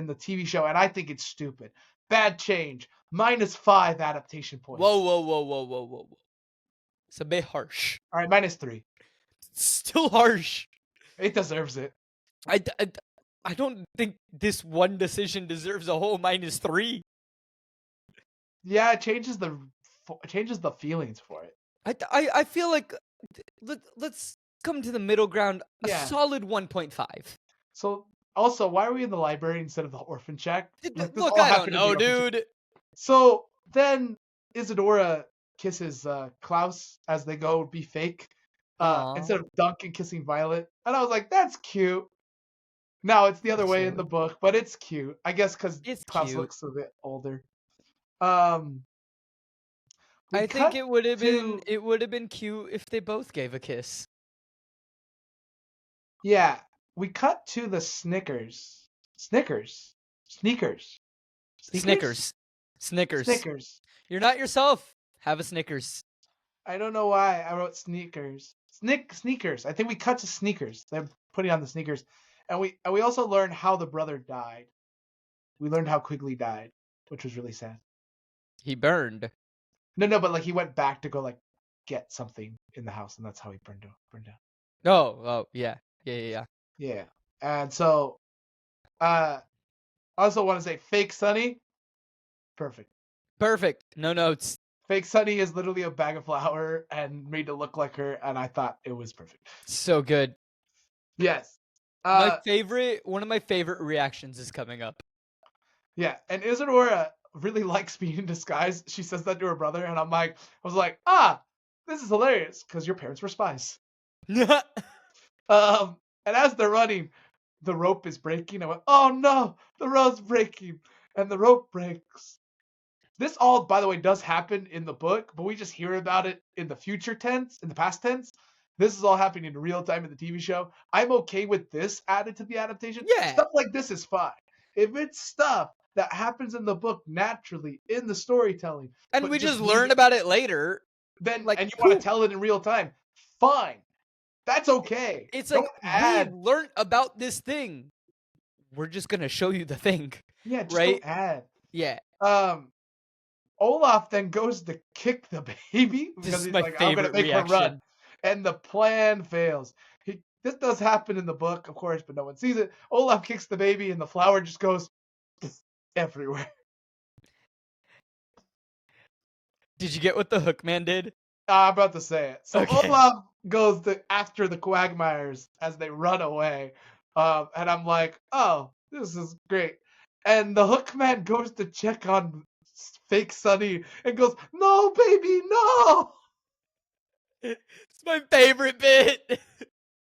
the TV show, and I think it's stupid. Bad change. -5 adaptation points. Whoa. It's a bit harsh. All right, -3. It's still harsh. It deserves it. I don't think this one decision deserves a whole -3. Yeah, it changes the feelings for it. I feel like let's come to the middle ground. A Yeah. solid 1.5. So also, why are we in the library instead of the orphan shack? Like, this Look, all I don't happened in know, the orphan shack. dude. So then Isadora kisses Klaus as they go be fake. Aw. Instead of Duncan kissing Violet. And I was like, that's cute. No, it's the other way in the book, but it's cute. I guess because It's Klaus cute. looks a bit older. I think it would have been cute if they both gave a kiss. Yeah, we cut to the Snickers. Snickers. Snickers. You're not yourself. Have a Snickers. I don't know why I wrote sneakers. Sneakers. I think we cut to sneakers. They're putting on the sneakers. And we also learned how the brother died. We learned how Quigley died, which was really sad. He burned. No, but like he went back to go like get something in the house, and that's how he burned down. Oh, yeah. Yeah. And so I also want to say fake Sunny. Perfect. No notes. Fake Sunny is literally a bag of flour and made to look like her, and I thought it was perfect. So good. Yes. One of my favorite reactions is coming up. Yeah, and Isadora really likes being in disguise. She says that to her brother, and I was like, this is hilarious because your parents were spies. And as they're running, the rope is breaking. I went, oh no, the rope's breaking, and the rope breaks. This all, by the way, does happen in the book, but we just hear about it in the future tense, in the past tense. This is all happening in real time in the TV show. I'm okay with this added to the adaptation. Yeah. Stuff like this is fine. If it's stuff that happens in the book naturally in the storytelling, and but we just leave learn it- about it later. then like, and you want cool. to tell it in real time, fine. That's okay. It's Don't like, add. we learned about this thing. We're just going to show you the thing. Yeah, just right? don't add. Yeah. Olaf then goes to kick the baby This because is he's my like, I'm gonna favorite make her run. reaction. And the plan fails. This does happen in the book, of course, but no one sees it. Olaf kicks the baby and the flower just goes everywhere. Did you get what the Hook Man did? I'm about to say it. So Okay. Olaf goes after the Quagmires as they run away. And I'm like, oh, this is great. And the Hookman goes to check on fake Sunny and goes, no, baby, no! It's my favorite bit.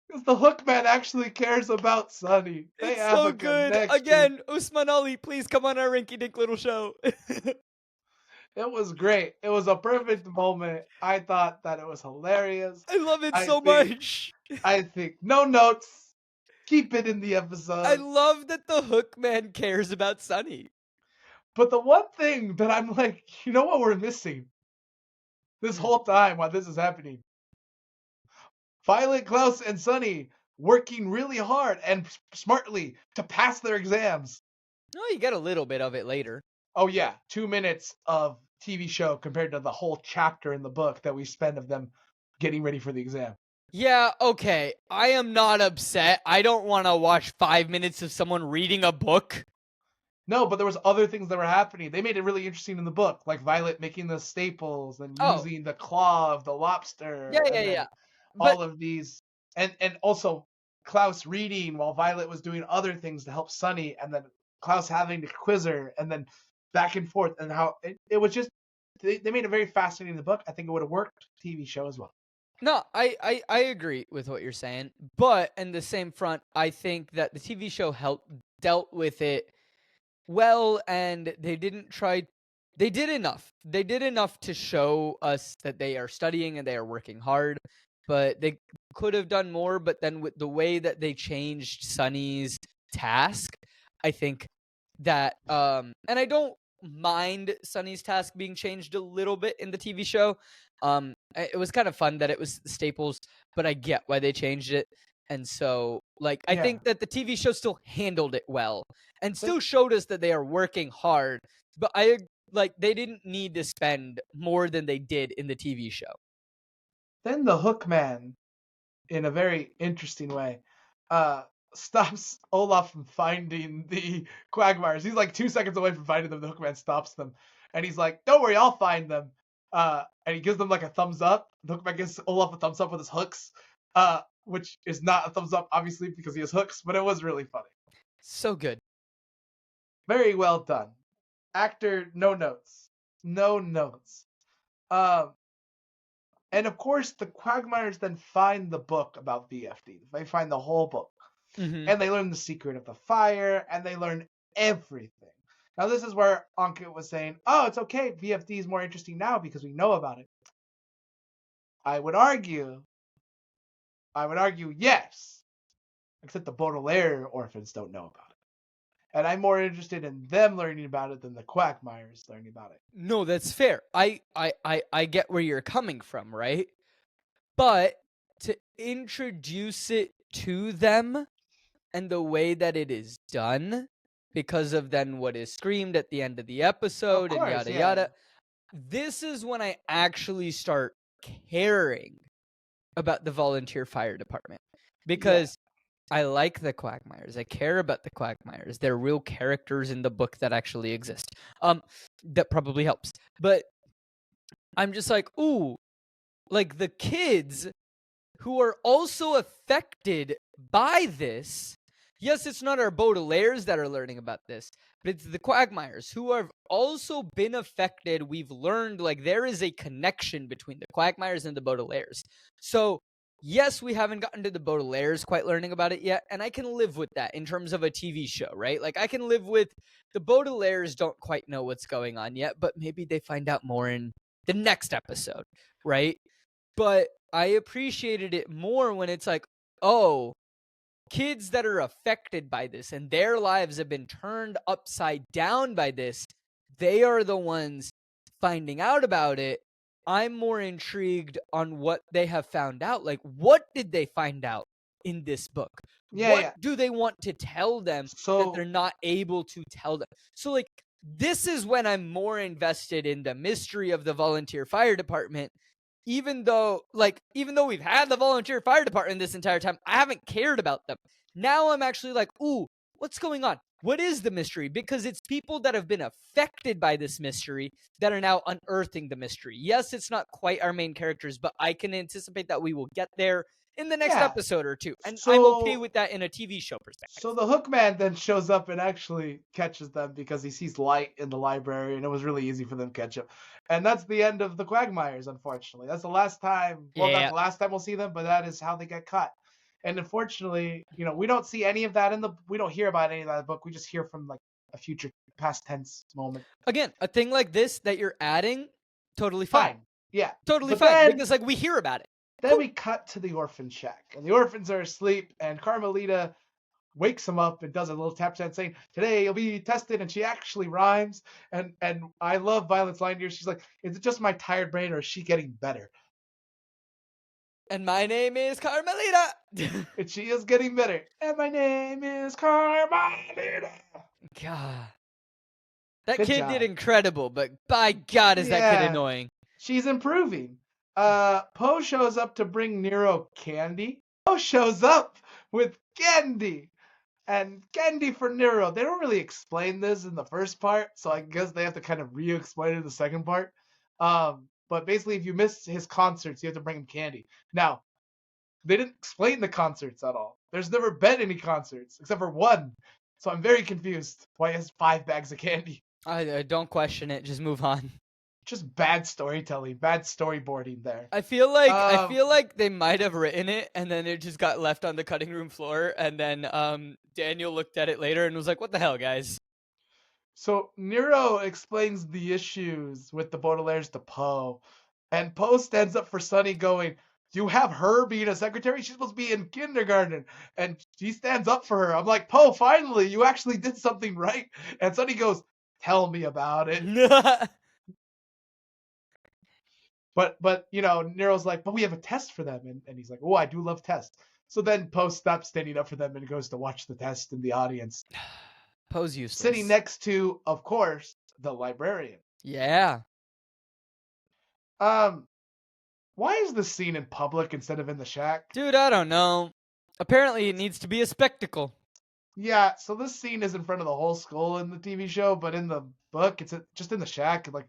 Because the Hookman actually cares about Sunny. They It's have so a good. connection. Again, Usman Ali, please come on our rinky dink little show. It was great. It was a perfect moment. I thought that it was hilarious. I love it I so think- much. I think no notes. Keep it in the episode. I love that the Hook Man cares about Sunny. But the one thing that I'm like, you know what we're missing this whole time while this is happening? Violet, Klaus, and Sunny working really hard and smartly to pass their exams. Oh, you get a little bit of it later. Oh yeah, 2 minutes of TV show compared to the whole chapter in the book that we spend of them getting ready for the exam. Yeah, okay. I am not upset. I don't want to watch 5 minutes of someone reading a book. No, but there was other things that were happening. They made it really interesting in the book, like Violet making the staples and Oh. using the claw of the lobster. Yeah, and yeah, then yeah. all of these, and also Klaus reading while Violet was doing other things to help Sunny, and then Klaus having to quiz her, and then back and forth, and how it was just they made it very fascinating in the book. I think it would have worked TV show as well. No, I agree with what you're saying. But in the same front, I think that the TV show dealt with it well, and they did enough. They did enough to show us that they are studying and they are working hard, but they could have done more. But then with the way that they changed Sunny's task, I think that and I don't mind Sunny's task being changed a little bit in the TV show. It was kind of fun that it was staples, but I get why they changed it. And so, like, I think that the TV show still handled it well and still showed us that they are working hard. But they didn't need to spend more than they did in the TV show. Then the Hookman, in a very interesting way, stops Olaf from finding the Quagmires. He's like 2 seconds away from finding them. The Hookman stops them, and he's like, "Don't worry, I'll find them." And he gives them like a thumbs up. The Hookman gives Olaf a thumbs up with his hooks, which is not a thumbs up, obviously, because he has hooks, but it was really funny. So good. Very well done. Actor, no notes. No notes. And of course, the Quagmires then find the book about VFD. They find the whole book. Mhm. And they learn the secret of the fire, and they learn everything. Now, this is where Ankit was saying, oh, it's okay, VFD is more interesting now because we know about it. I would argue, yes. Except the Baudelaire orphans don't know about it. And I'm more interested in them learning about it than the Quagmires learning about it. No, that's fair. I get where you're coming from, right? But to introduce it to them and the way that it is done, because of then what is screamed at the end of the episode Of course, and yada yeah. yada, this is when I actually start caring about the volunteer fire department. Because I like the Quagmires. I care about the Quagmires. They're real characters in the book that actually exist. That probably helps. But I'm just like, ooh, like the kids who are also affected by this yes, it's not our Baudelaires that are learning about this, but it's the Quagmires who have also been affected. We've learned like there is a connection between the Quagmires and the Baudelaires. So yes, we haven't gotten to the Baudelaires quite learning about it yet, and I can live with that in terms of a TV show, right? Like I can live with the Baudelaires don't quite know what's going on yet, but maybe they find out more in the next episode, right? But I appreciated it more when it's like, oh, kids that are affected by this and their lives have been turned upside down by this, they are the ones finding out about it. I'm more intrigued on what they have found out. Like, what did they find out in this book? What do they want to tell them that they're not able to tell them? So, like, this is when I'm more invested in the mystery of the volunteer fire department. Even though we've had the volunteer fire department this entire time, I haven't cared about them. Now I'm actually like, ooh, what's going on? What is the mystery? Because it's people that have been affected by this mystery that are now unearthing the mystery. Yes, it's not quite our main characters, but I can anticipate that we will get there in the next episode or two. And I'm okay with that in a TV show perspective. So the Hookman then shows up and actually catches them because he sees light in the library, and it was really easy for them to catch him. And that's the end of the Quagmires, unfortunately. That's the last time. Well, not the last time we'll see them, but that is how they get caught. And unfortunately, we don't see any of that we don't hear about any of that in the book. We just hear from like a future past tense moment. Again, a thing like this that you're adding, totally fine. Yeah. Totally fine. Because like we hear about it. Then we cut to the orphan shack, and the orphans are asleep, and Carmelita wakes them up and does a little tap dance saying, "Today you'll be tested," and she actually rhymes. And I love Violet's line here. She's like, "Is it just my tired brain, or is she getting better?" And my name is Carmelita. And she is getting better. And my name is Carmelita. God. That kid did incredible, but by God is that kid annoying. She's improving. Poe shows up to bring Nero candy. Poe shows up with candy. And candy for Nero. They don't really explain this in the first part, so I guess they have to kind of re-explain it in the second part. But basically, if you miss his concerts, you have to bring him candy. Now, they didn't explain the concerts at all. There's never been any concerts, except for one. So I'm very confused why he has 5 bags of candy. I don't question it. Just move on. Just bad storytelling, bad storyboarding there. I feel like they might have written it and then it just got left on the cutting room floor, and then Daniel looked at it later and was like, "What the hell, guys?" So Nero explains the issues with the Baudelaires to Poe, and Poe stands up for Sunny going, "You have her being a secretary? She's supposed to be in kindergarten." And he stands up for her. I'm like, "Poe, finally, you actually did something right." And Sunny goes, "Tell me about it." But Nero's like, "But we have a test for them." And he's like, "Oh, I do love tests." So then Poe stops standing up for them and goes to watch the test in the audience. Poe's useless. Sitting next to, of course, the librarian. Yeah. Why is this scene in public instead of in the shack? Dude, I don't know. Apparently it needs to be a spectacle. Yeah, so this scene is in front of the whole school in the TV show, but in the book, it's just in the shack. Like,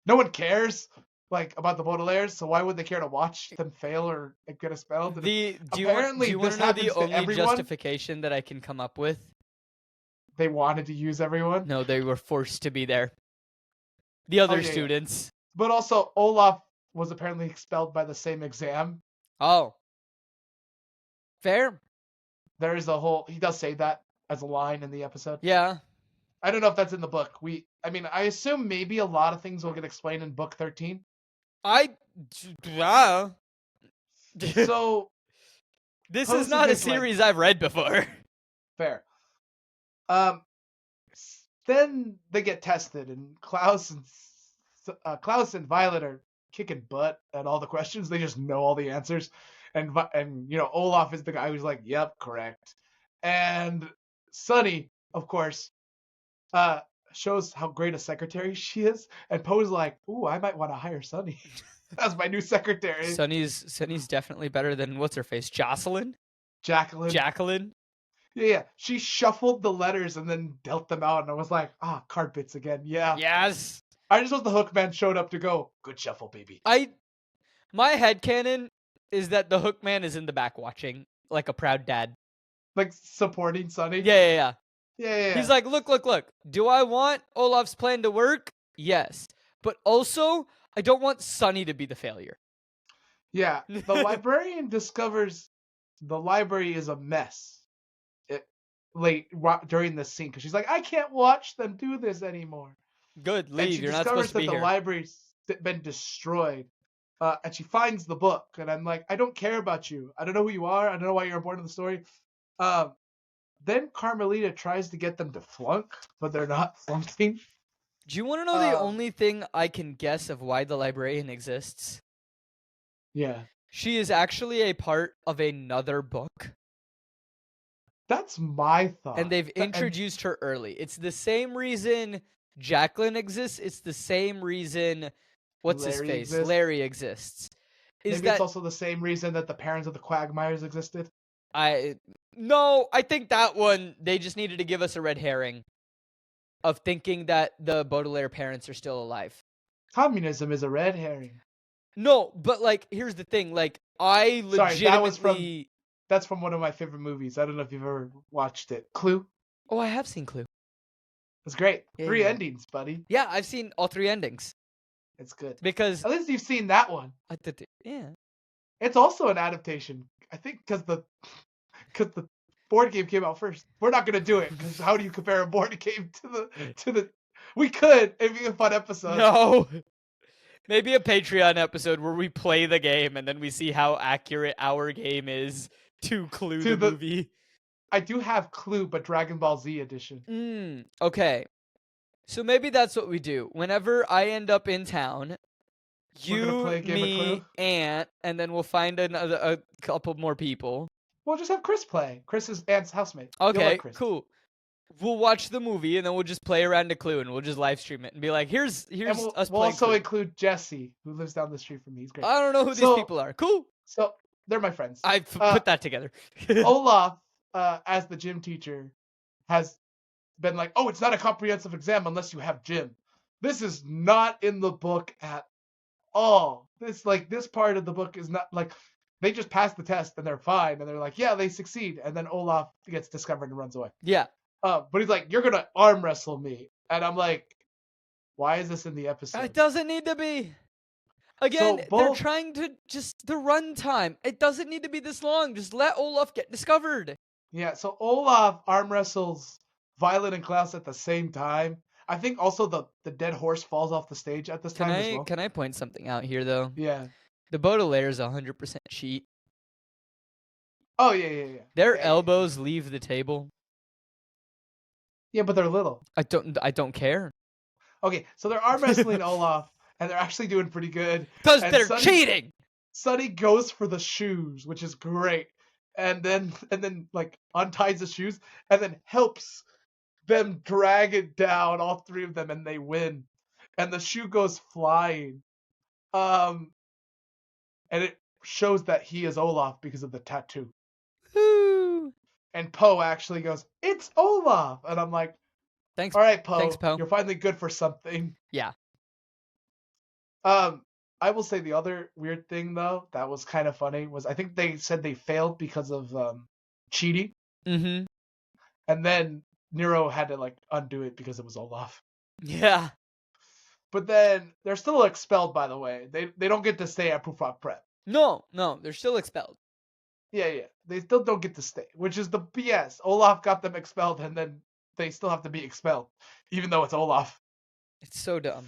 no one cares, like, about the Baudelaires, so why would they care to watch them fail or get expelled? Do you want to know the only justification that I can come up with? They wanted to use everyone? No, they were forced to be there. The other students. But also, Olaf was apparently expelled by the same exam. Oh. Fair. There is he does say that as a line in the episode. Yeah. I don't know if that's in the book. I assume maybe a lot of things will get explained in book 13. So. This is not a series I've read before. Fair. Then they get tested, and Klaus and Violet are kicking butt at all the questions. They just know all the answers, and Olaf is the guy who's like, "Yep, correct." And Sunny, of course, shows how great a secretary she is, and Poe's like, "Ooh, I might want to hire Sunny as my new secretary." Sunny's definitely better than what's her face, Jacqueline. Yeah. She shuffled the letters and then dealt them out, and I was like, card bits again. Yeah. Yes. I just was the Hookman showed up to go, "Good shuffle, baby." My headcanon is that the Hookman is in the back watching, like a proud dad. like supporting Sonny. Yeah. Yeah. He's like, look. Do I want Olaf's plan to work? Yes. But also, I don't want Sonny to be the failure. Yeah. The librarian discovers the library is a mess. During this scene, because she's like, I can't watch them do this anymore. Good, And leave. she You're not supposed discovers to that be the here. library's been destroyed. And she finds the book, and I'm like, I don't care about you. I don't know who you are. I don't know why you're important to the story. Then Carmelita tries to get them to flunk, but they're not flunking. Do you want to know the only thing I can guess of why the librarian exists? Yeah. She is actually a part of another book. That's my thought. And they've introduced her early. It's the same reason Jacqueline exists. It's the same reason, Larry exists. Maybe it's also the same reason that the parents of the Quagmires existed. No, I think that one, they just needed to give us a red herring of thinking that the Baudelaire parents are still alive. Communism is a red herring. No, but like, here's the thing. Like, I legitimately... That's from one of my favorite movies. I don't know if you've ever watched it. Clue? Oh, I have seen Clue. It's great. Yeah, 3 yeah. endings, buddy. Yeah, I've seen all 3 endings. It's good. Because... At least you've seen that one. Yeah. It's also an adaptation. I think because the board game came out first. We're not going to do it, because how do you compare a board game to the... We could. It'd be a fun episode. No. Maybe a Patreon episode where we play the game and then we see how accurate our game is to Clue the movie. I do have Clue, but Dragon Ball Z edition. Okay. So maybe that's what we do. Whenever I end up in town, you, me, Aunt, and then we'll find a couple more people. We'll just have Chris play. Chris is Aunt's housemate. Okay, cool. We'll watch the movie and then we'll just play around to Clue and we'll just live stream it and be like, here's us playing We'll also Clue. include Jesse, who lives down the street from me. He's great. I don't know who these people are. Cool. So they're my friends. I put that together. Olaf, as the gym teacher, has been like, oh, it's not a comprehensive exam unless you have gym. This is not in the book at all. This part of the book is not like, they just pass the test and they're fine and they're like, yeah, they succeed. And then Olaf gets discovered and runs away. Yeah. But he's like, you're gonna arm wrestle me, and I'm like, why is this in the episode? It doesn't need to be. Again, they're trying to just the runtime. It doesn't need to be this long. Just let Olaf get discovered. Yeah. So Olaf arm wrestles Violet and Klaus at the same time. I think also the dead horse falls off the stage at this time as well. Can I point something out here though? Yeah. The Baudelaire is 100% cheat. Oh yeah. Their elbows leave the table. Yeah, but they're little. I don't care. Okay, so they're arm wrestling Olaf, and they're actually doing pretty good. Because they're cheating! Sonny goes for the shoes, which is great. And then like unties the shoes, and then helps them drag it down, all 3 of them, and they win. And the shoe goes flying. And it shows that he is Olaf because of the tattoo. Woo! And Poe actually goes, it's Olaf! And I'm like, thanks. All right, Poe. Thanks, Poe. You're finally good for something. Yeah. I will say the other weird thing, though, that was kind of funny, was I think they said they failed because of cheating. Mm-hmm. And then Nero had to, like, undo it because it was Olaf. Yeah. But then they're still expelled, by the way. They don't get to stay at Prufrock Prep. No, they're still expelled. Yeah. They still don't get to stay, which is the BS. Olaf got them expelled, and then they still have to be expelled, even though it's Olaf. It's so dumb.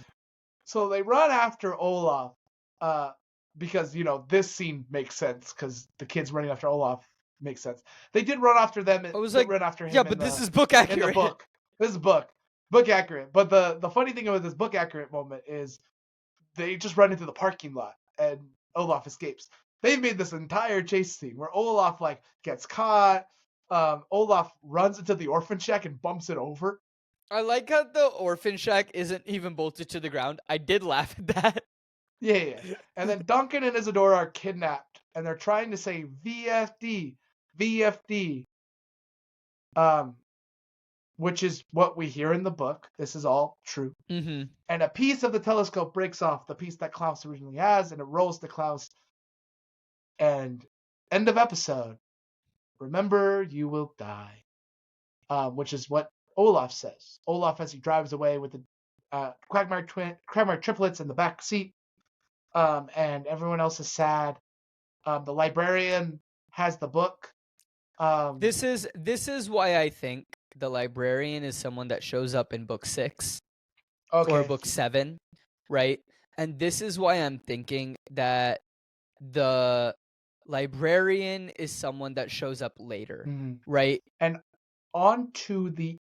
So they run after Olaf, because, this scene makes sense, because the kids running after Olaf makes sense. They did run after them. I was like, run after him. Yeah, but this is book accurate. In the book. This is book accurate. But the funny thing about this book accurate moment is they just run into the parking lot, and Olaf escapes. They made this entire chase scene where Olaf gets caught. Olaf runs into the orphan shack and bumps it over. I like how the orphan shack isn't even bolted to the ground. I did laugh at that. Yeah. And then Duncan and Isadora are kidnapped, and they're trying to say VFD, which is what we hear in the book. This is all true. Mm-hmm. And a piece of the telescope breaks off, the piece that Klaus originally has, and it rolls to Klaus. And end of episode. remember, you will die. Which is what Olaf says. Olaf, as he drives away with the Quagmire triplets in the back seat, and everyone else is sad. The librarian has the book. This is why I think the librarian is someone that shows up in book 6 or book 7, right? And this is why I'm thinking that the librarian is someone that shows up later, right? And onto the,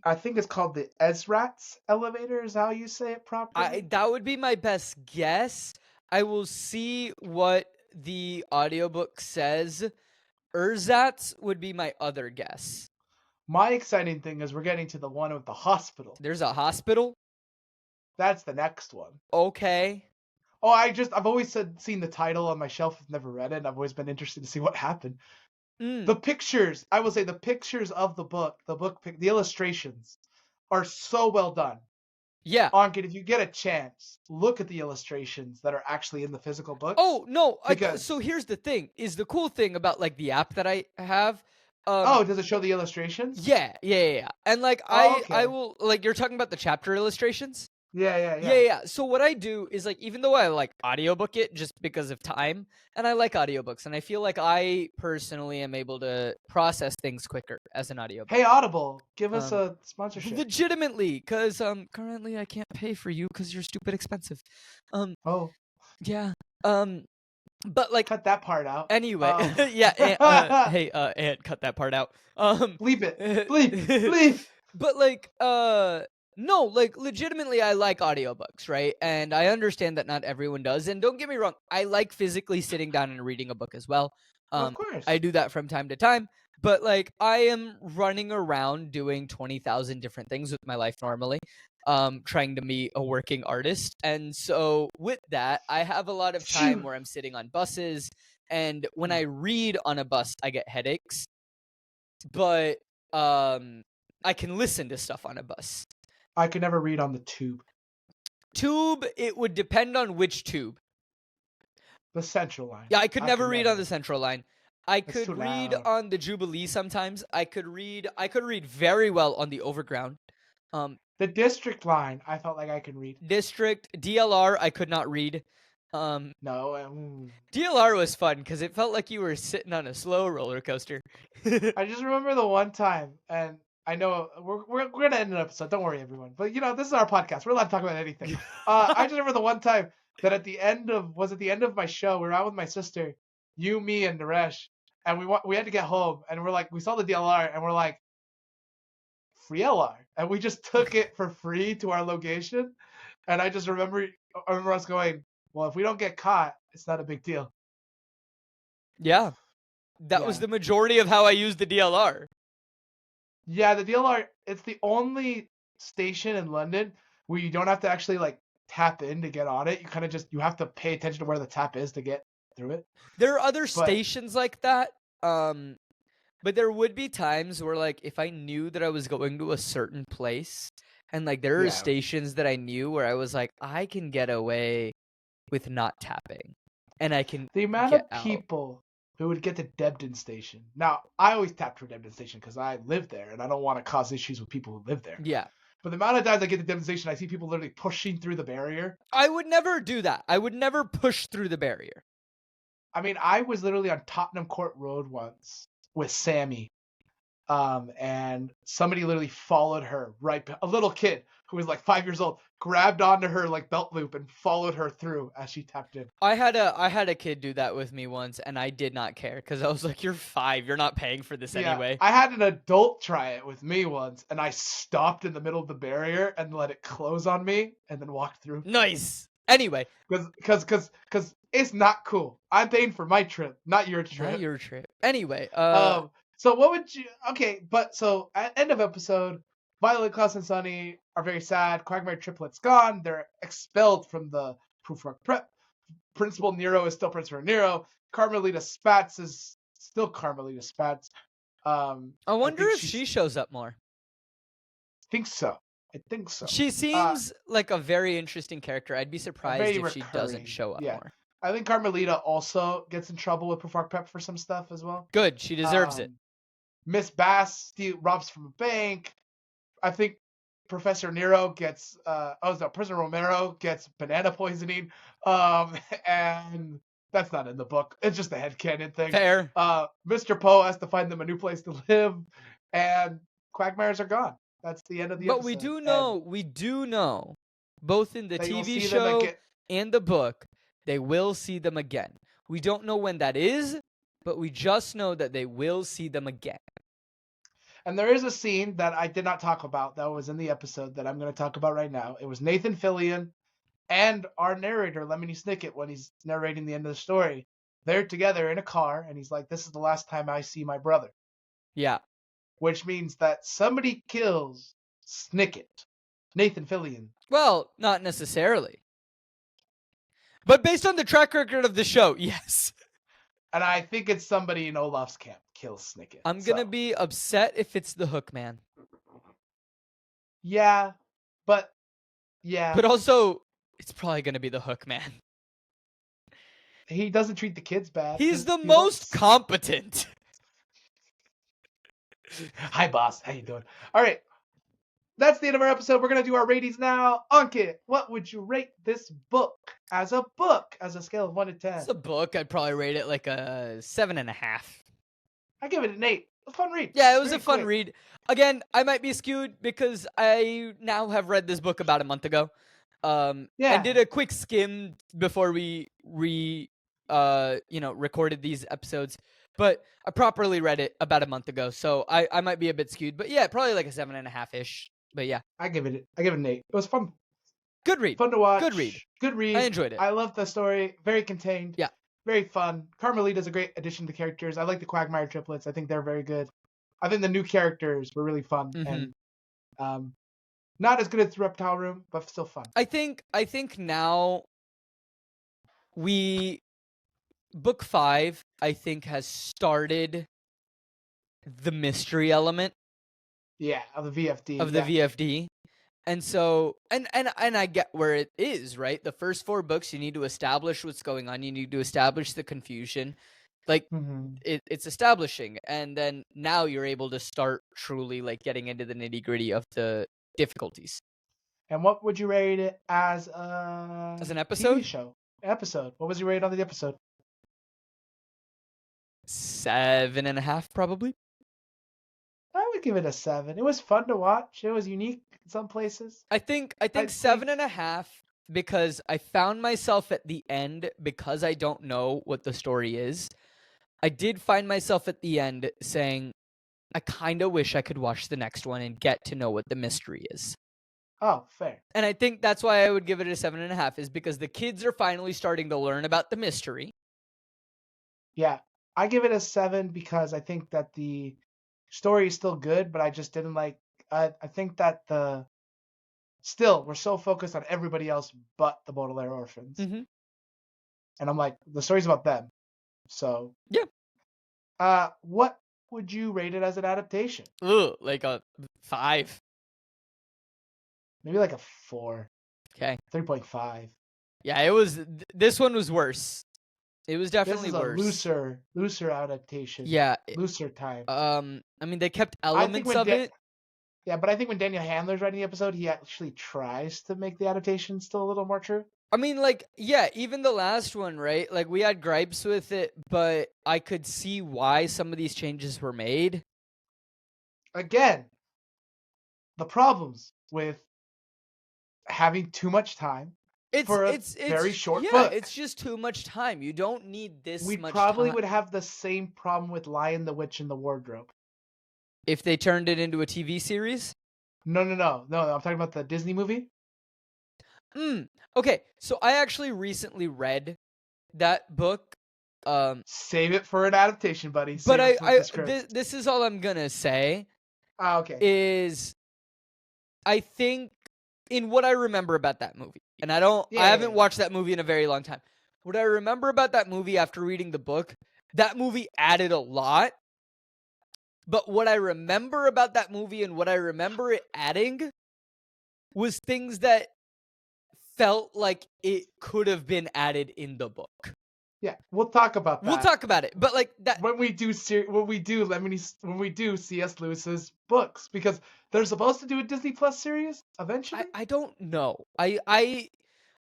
I think it's called the Ezrat's elevator, is how you say it properly? That would be my best guess. I will see what the audiobook says. Erzatz would be my other guess. My exciting thing is we're getting to the one with the hospital. There's a hospital? That's the next one. Okay. Oh, I've always seen the title on my shelf. I've never read it. I've always been interested to see what happened. The pictures, I will say the pictures of the book, the illustrations are so well done. Yeah. Ankit, if you get a chance, look at the illustrations that are actually in the physical book. Oh, no. Because... so here's the thing. Is the cool thing about like the app that I have. Does it show the illustrations? Yeah. And like I will, like, you're talking about the chapter illustrations? Yeah. So what I do is, like, even though I like audiobook it just because of time, and I like audiobooks, and I feel like I personally am able to process things quicker as an audiobook. Hey, Audible, give us a sponsorship. Legitimately, because currently I can't pay for you because you're stupid expensive. Yeah. But like, cut that part out. Anyway, yeah. Hey, Ant, cut that part out. Bleep it. Bleep. But like, no, like, legitimately, I like audiobooks, right? And I understand that not everyone does. And don't get me wrong, I like physically sitting down and reading a book as well. Of course. I do that from time to time. But, like, I am running around doing 20,000 different things with my life normally, trying to be a working artist. And so with that, I have a lot of time where I'm sitting on buses. And when I read on a bus, I get headaches. But I can listen to stuff on a bus. I could never read on the tube. Tube, it would depend on which tube. The Central Line. Yeah, I could never read on the Central Line. I It's could too read loud. on the Jubilee sometimes. I could read very well on the Overground. The District Line, I felt like I could read. District, DLR, I could not read. No. DLR was fun because it felt like you were sitting on a slow roller coaster. I just remember the one time, and I know we're gonna end an episode. Don't worry, everyone. But this is our podcast. We're allowed to talk about anything. I just remember the one time that at the end of my show, we were out with my sister, you, me, and Naresh, and we had to get home, and we're like, we saw the DLR, and we're like, free LR, and we just took it for free to our location, and I just remember us going, well, if we don't get caught, it's not a big deal. Yeah, that was the majority of how I used the DLR. Yeah, the DLR, it's the only station in London where you don't have to actually like tap in to get on it. You kind of you have to pay attention to where the tap is to get through it. There are other stations like that. But there would be times where, like, if I knew that I was going to a certain place, and like there are stations that I knew where I was like, I can get away with not tapping, and I can. The amount of people who would get to Debden Station. Now, I always tap for Debden Station because I live there and I don't want to cause issues with people who live there. Yeah. But the amount of times I get to Debden Station, I see people literally pushing through the barrier. I would never do that. I would never push through the barrier. I mean, I was literally on Tottenham Court Road once with Sammy. And somebody literally followed her, a little kid who was like 5 years old, grabbed onto her like belt loop and followed her through as she tapped in. I had a kid do that with me once, and I did not care because I was like, "You're 5, you're not paying for this anyway." I had an adult try it with me once, and I stopped in the middle of the barrier and let it close on me, and then walked through. Nice. Anyway, because it's not cool. I'm paying for my trip, not your trip. Not your trip. Anyway, so what would you? Okay, but so at end of episode, Violet, Klaus, and Sunny are very sad. Quagmire triplets gone. They're expelled from the Proofrock Prep. Principal Nero is still Principal Nero. Carmelita Spatz is still Carmelita Spatz. I wonder if she shows up more. I think so. She seems like a very interesting character. I'd be surprised if she doesn't show up more. I think Carmelita also gets in trouble with Profark Pep for some stuff as well. Good. She deserves it. Miss Bass robs from a bank. I think Professor Nero gets Prisoner Romero gets banana poisoning. And that's not in the book. It's just a headcanon thing. Fair. Mr. Poe has to find them a new place to live, and Quagmires are gone. That's the end of the episode. But we do know, both in the That you'll TV see them show again. and the book, they will see them again. We don't know when that is, but we just know that they will see them again. And there is a scene that I did not talk about that was in the episode that I'm going to talk about right now. It was Nathan Fillion and our narrator, Lemony Snicket, when he's narrating the end of the story. They're together in a car, and he's like, this is the last time I see my brother. Yeah. Which means that somebody kills Snicket, Nathan Fillion. Well, not necessarily. But based on the track record of the show, yes. And I think it's somebody in Olaf's camp kills Snicket. I'm going to be upset if it's the Hook Man. Yeah, but yeah. But also, it's probably going to be the Hook Man. He doesn't treat the kids bad. He's the most competent. Hi, boss. How you doing? All right. That's the end of our episode. We're going to do our ratings now. Ankit, what would you rate this book? As a scale of 1 to 10. It's a book. I'd probably rate it like a 7.5. I give it an 8. A fun read. Yeah, it was Very a fun quick. read. Again, I might be skewed because I now have read this book about a month ago. And did a quick skim before we recorded these episodes. But I properly read it about a month ago, so I might be a bit skewed. But yeah, probably like a 7.5-ish. But yeah, I give it an 8. It was fun. good read. Fun to watch. Good read. Good read. I enjoyed it. I love the story. Very contained. Yeah. Very fun. Carmelita's a great addition to characters. I like the Quagmire triplets. I think they're very good. I think the new characters were really fun and not as good as the Reptile Room, but still fun. I think now book 5 I think has started the mystery element Yeah, of the VFD. of the VFD. And so and I get where it is, right? The first 4 books you need to establish what's going on, you need to establish the confusion. Like it's establishing, and then now you're able to start truly like getting into the nitty-gritty of the difficulties. And what would you rate it as As an episode? TV show? Episode. What was your rate on the episode? 7.5 probably. I would give it a 7. It was fun to watch. It was unique in some places. I think I'd say- 7.5 because I found myself at the end, because I don't know what the story is. I did find myself at the end saying, I kind of wish I could watch the next one and get to know what the mystery is. Oh, fair. And I think that's why I would give it a 7.5, is because the kids are finally starting to learn about the mystery. Yeah, I give it a 7 because I think that the story is still good, but I just didn't like. I think that still we're so focused on everybody else but the Baudelaire orphans, Mhm. and I'm like, the story's about them. So Yeah. What would you rate it as an adaptation? Ugh, like a 5. Maybe like a 4, Okay. 3.5. Yeah, it was. This one was worse. It was This definitely is a worse. looser adaptation. Yeah. Looser time. I mean, they kept I think elements when of it. Yeah, but I think when Daniel Handler's writing the episode, he actually tries to make the adaptation still a little more true. I mean, like, yeah, even the last one, right? Like, we had gripes with it, but I could see why some of these changes were made. Again, the problems with having too much time for a very short book. It's just too much time. You don't need this We much probably time. would have the same problem with Lion, the Witch, and the Wardrobe. If they turned it into a TV series? No. I'm talking about the Disney movie. Okay, so I actually recently read that book. Save it for an adaptation, buddy. But Save it for the script. this is all I'm gonna say. Okay. Is I think in what I remember about that movie, and I Yeah. haven't watched that movie in a very long time. What I remember about that movie after reading the book, that movie added a lot. But what I remember about that movie and what I remember it adding was things that felt like it could have been added in the book. Yeah, we'll talk about that. We'll talk about it, but like that when we do C.S. Lewis's books, because they're supposed to do a Disney Plus series eventually. I don't know. I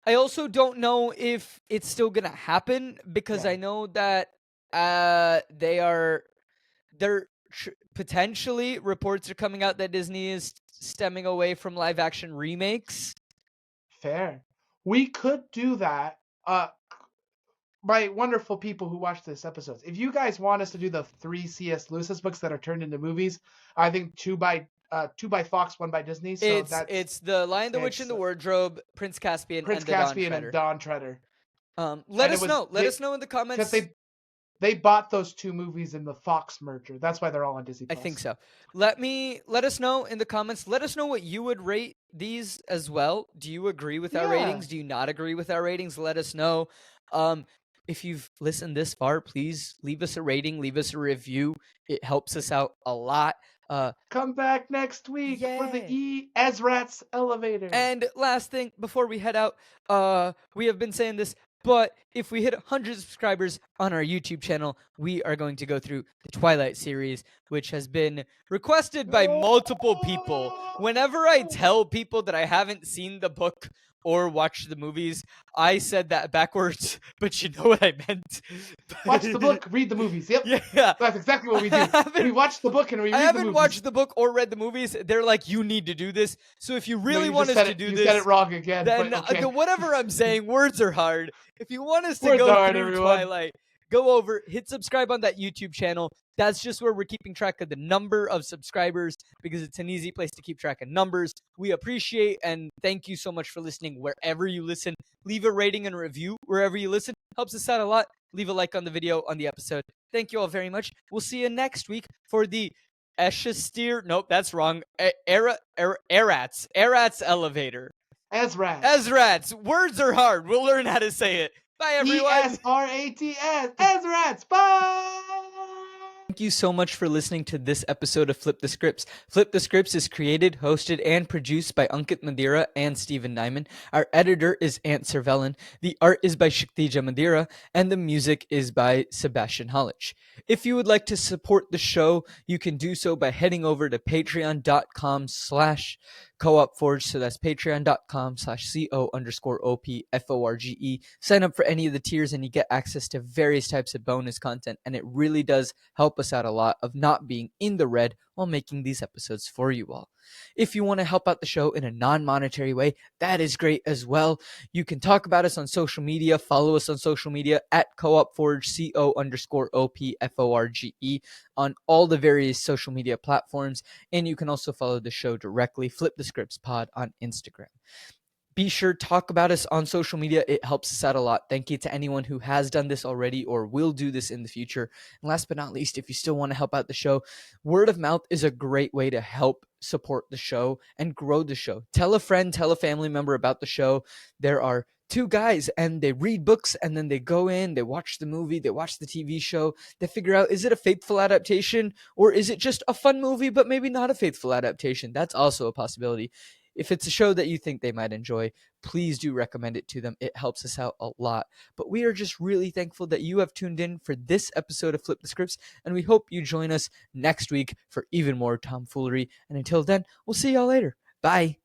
also don't know if it's still gonna happen, because Yeah. I know that potentially reports are coming out that Disney is stemming away from live action remakes. Fair. We could do that. My wonderful people who watch this episode, if you guys want us to do the 3 C.S. Lewis's books that are turned into movies, I think 2 by Fox, 1 by Disney. So it's The Lion, the Witch, and the Wardrobe, Prince Caspian, and Dawn Treader. Let us know. Let us know in the comments. Because they bought those 2 movies in the Fox merger. That's why they're all on Disney Plus. I think so. Let us know in the comments. Let us know what you would rate these as well. Do you agree with our ratings? Do you not agree with our ratings? Let us know. If you've listened this far, please leave us a rating, leave us a review. It helps us out a lot. Come back next week for the Ezrat's elevator. And last thing, before we head out, we have been saying this, but if we hit 100 subscribers on our YouTube channel, we are going to go through the Twilight series, which has been requested by multiple people. Whenever I tell people that I haven't seen the book or watched the movies, I said that backwards, but you know what I meant. Watch the book, read the movies. Yep. Yeah. That's exactly what we do. We watch the book and we read the movies. I haven't watched the book or read the movies. They're like, you need to do this. So if you really want us to do this, you said it wrong again. Then okay. Whatever I'm saying, words are hard. If you want us to go through Twilight, go over, hit subscribe on that YouTube channel. That's just where we're keeping track of the number of subscribers, because it's an easy place to keep track of numbers. We appreciate and thank you so much for listening wherever you listen. Leave a rating and a review wherever you listen. Helps us out a lot. Leave a like on the video, on the episode. Thank you all very much. We'll see you next week for the Nope, that's wrong. Erat's elevator. Ezrat's. Words are hard. We'll learn how to say it. Bye, everyone. ESRATS. Ezrat's. Bye. Thank you so much for listening to this episode of Flip the Scripts. Flip the Scripts is created, hosted, and produced by Ankit Madhira and Stephen Nieman. Our editor is Servellon. The art is by Kshitija Madhira, and the music is by Sebastian Hollich. If you would like to support the show, you can do so by heading over to patreon.com/co-op-forge. So that's patreon.com/co_OPFORGE. Sign up for any of the tiers and you get access to various types of bonus content, and it really does help us out a lot of not being in the red while making these episodes for you all. If you want to help out the show in a non-monetary way, that is great as well. You can talk about us on social media. Follow us on social media at coopforge, CO_OPFORGE on all the various social media platforms. And you can also follow the show directly, Flip the Scripts Pod on Instagram. Be sure to talk about us on social media. It helps us out a lot. Thank you to anyone who has done this already or will do this in the future. And last but not least, if you still want to help out the show, word of mouth is a great way to help support the show and grow the show. Tell a friend, tell a family member about the show. There are 2 guys and they read books and then they go in, they watch the movie, they watch the TV show, they figure out, is it a faithful adaptation or is it just a fun movie but maybe not a faithful adaptation? That's also a possibility. If it's a show that you think they might enjoy, please do recommend it to them. It helps us out a lot. But we are just really thankful that you have tuned in for this episode of Flip the Scripts, and we hope you join us next week for even more tomfoolery. And until then, we'll see y'all later. Bye.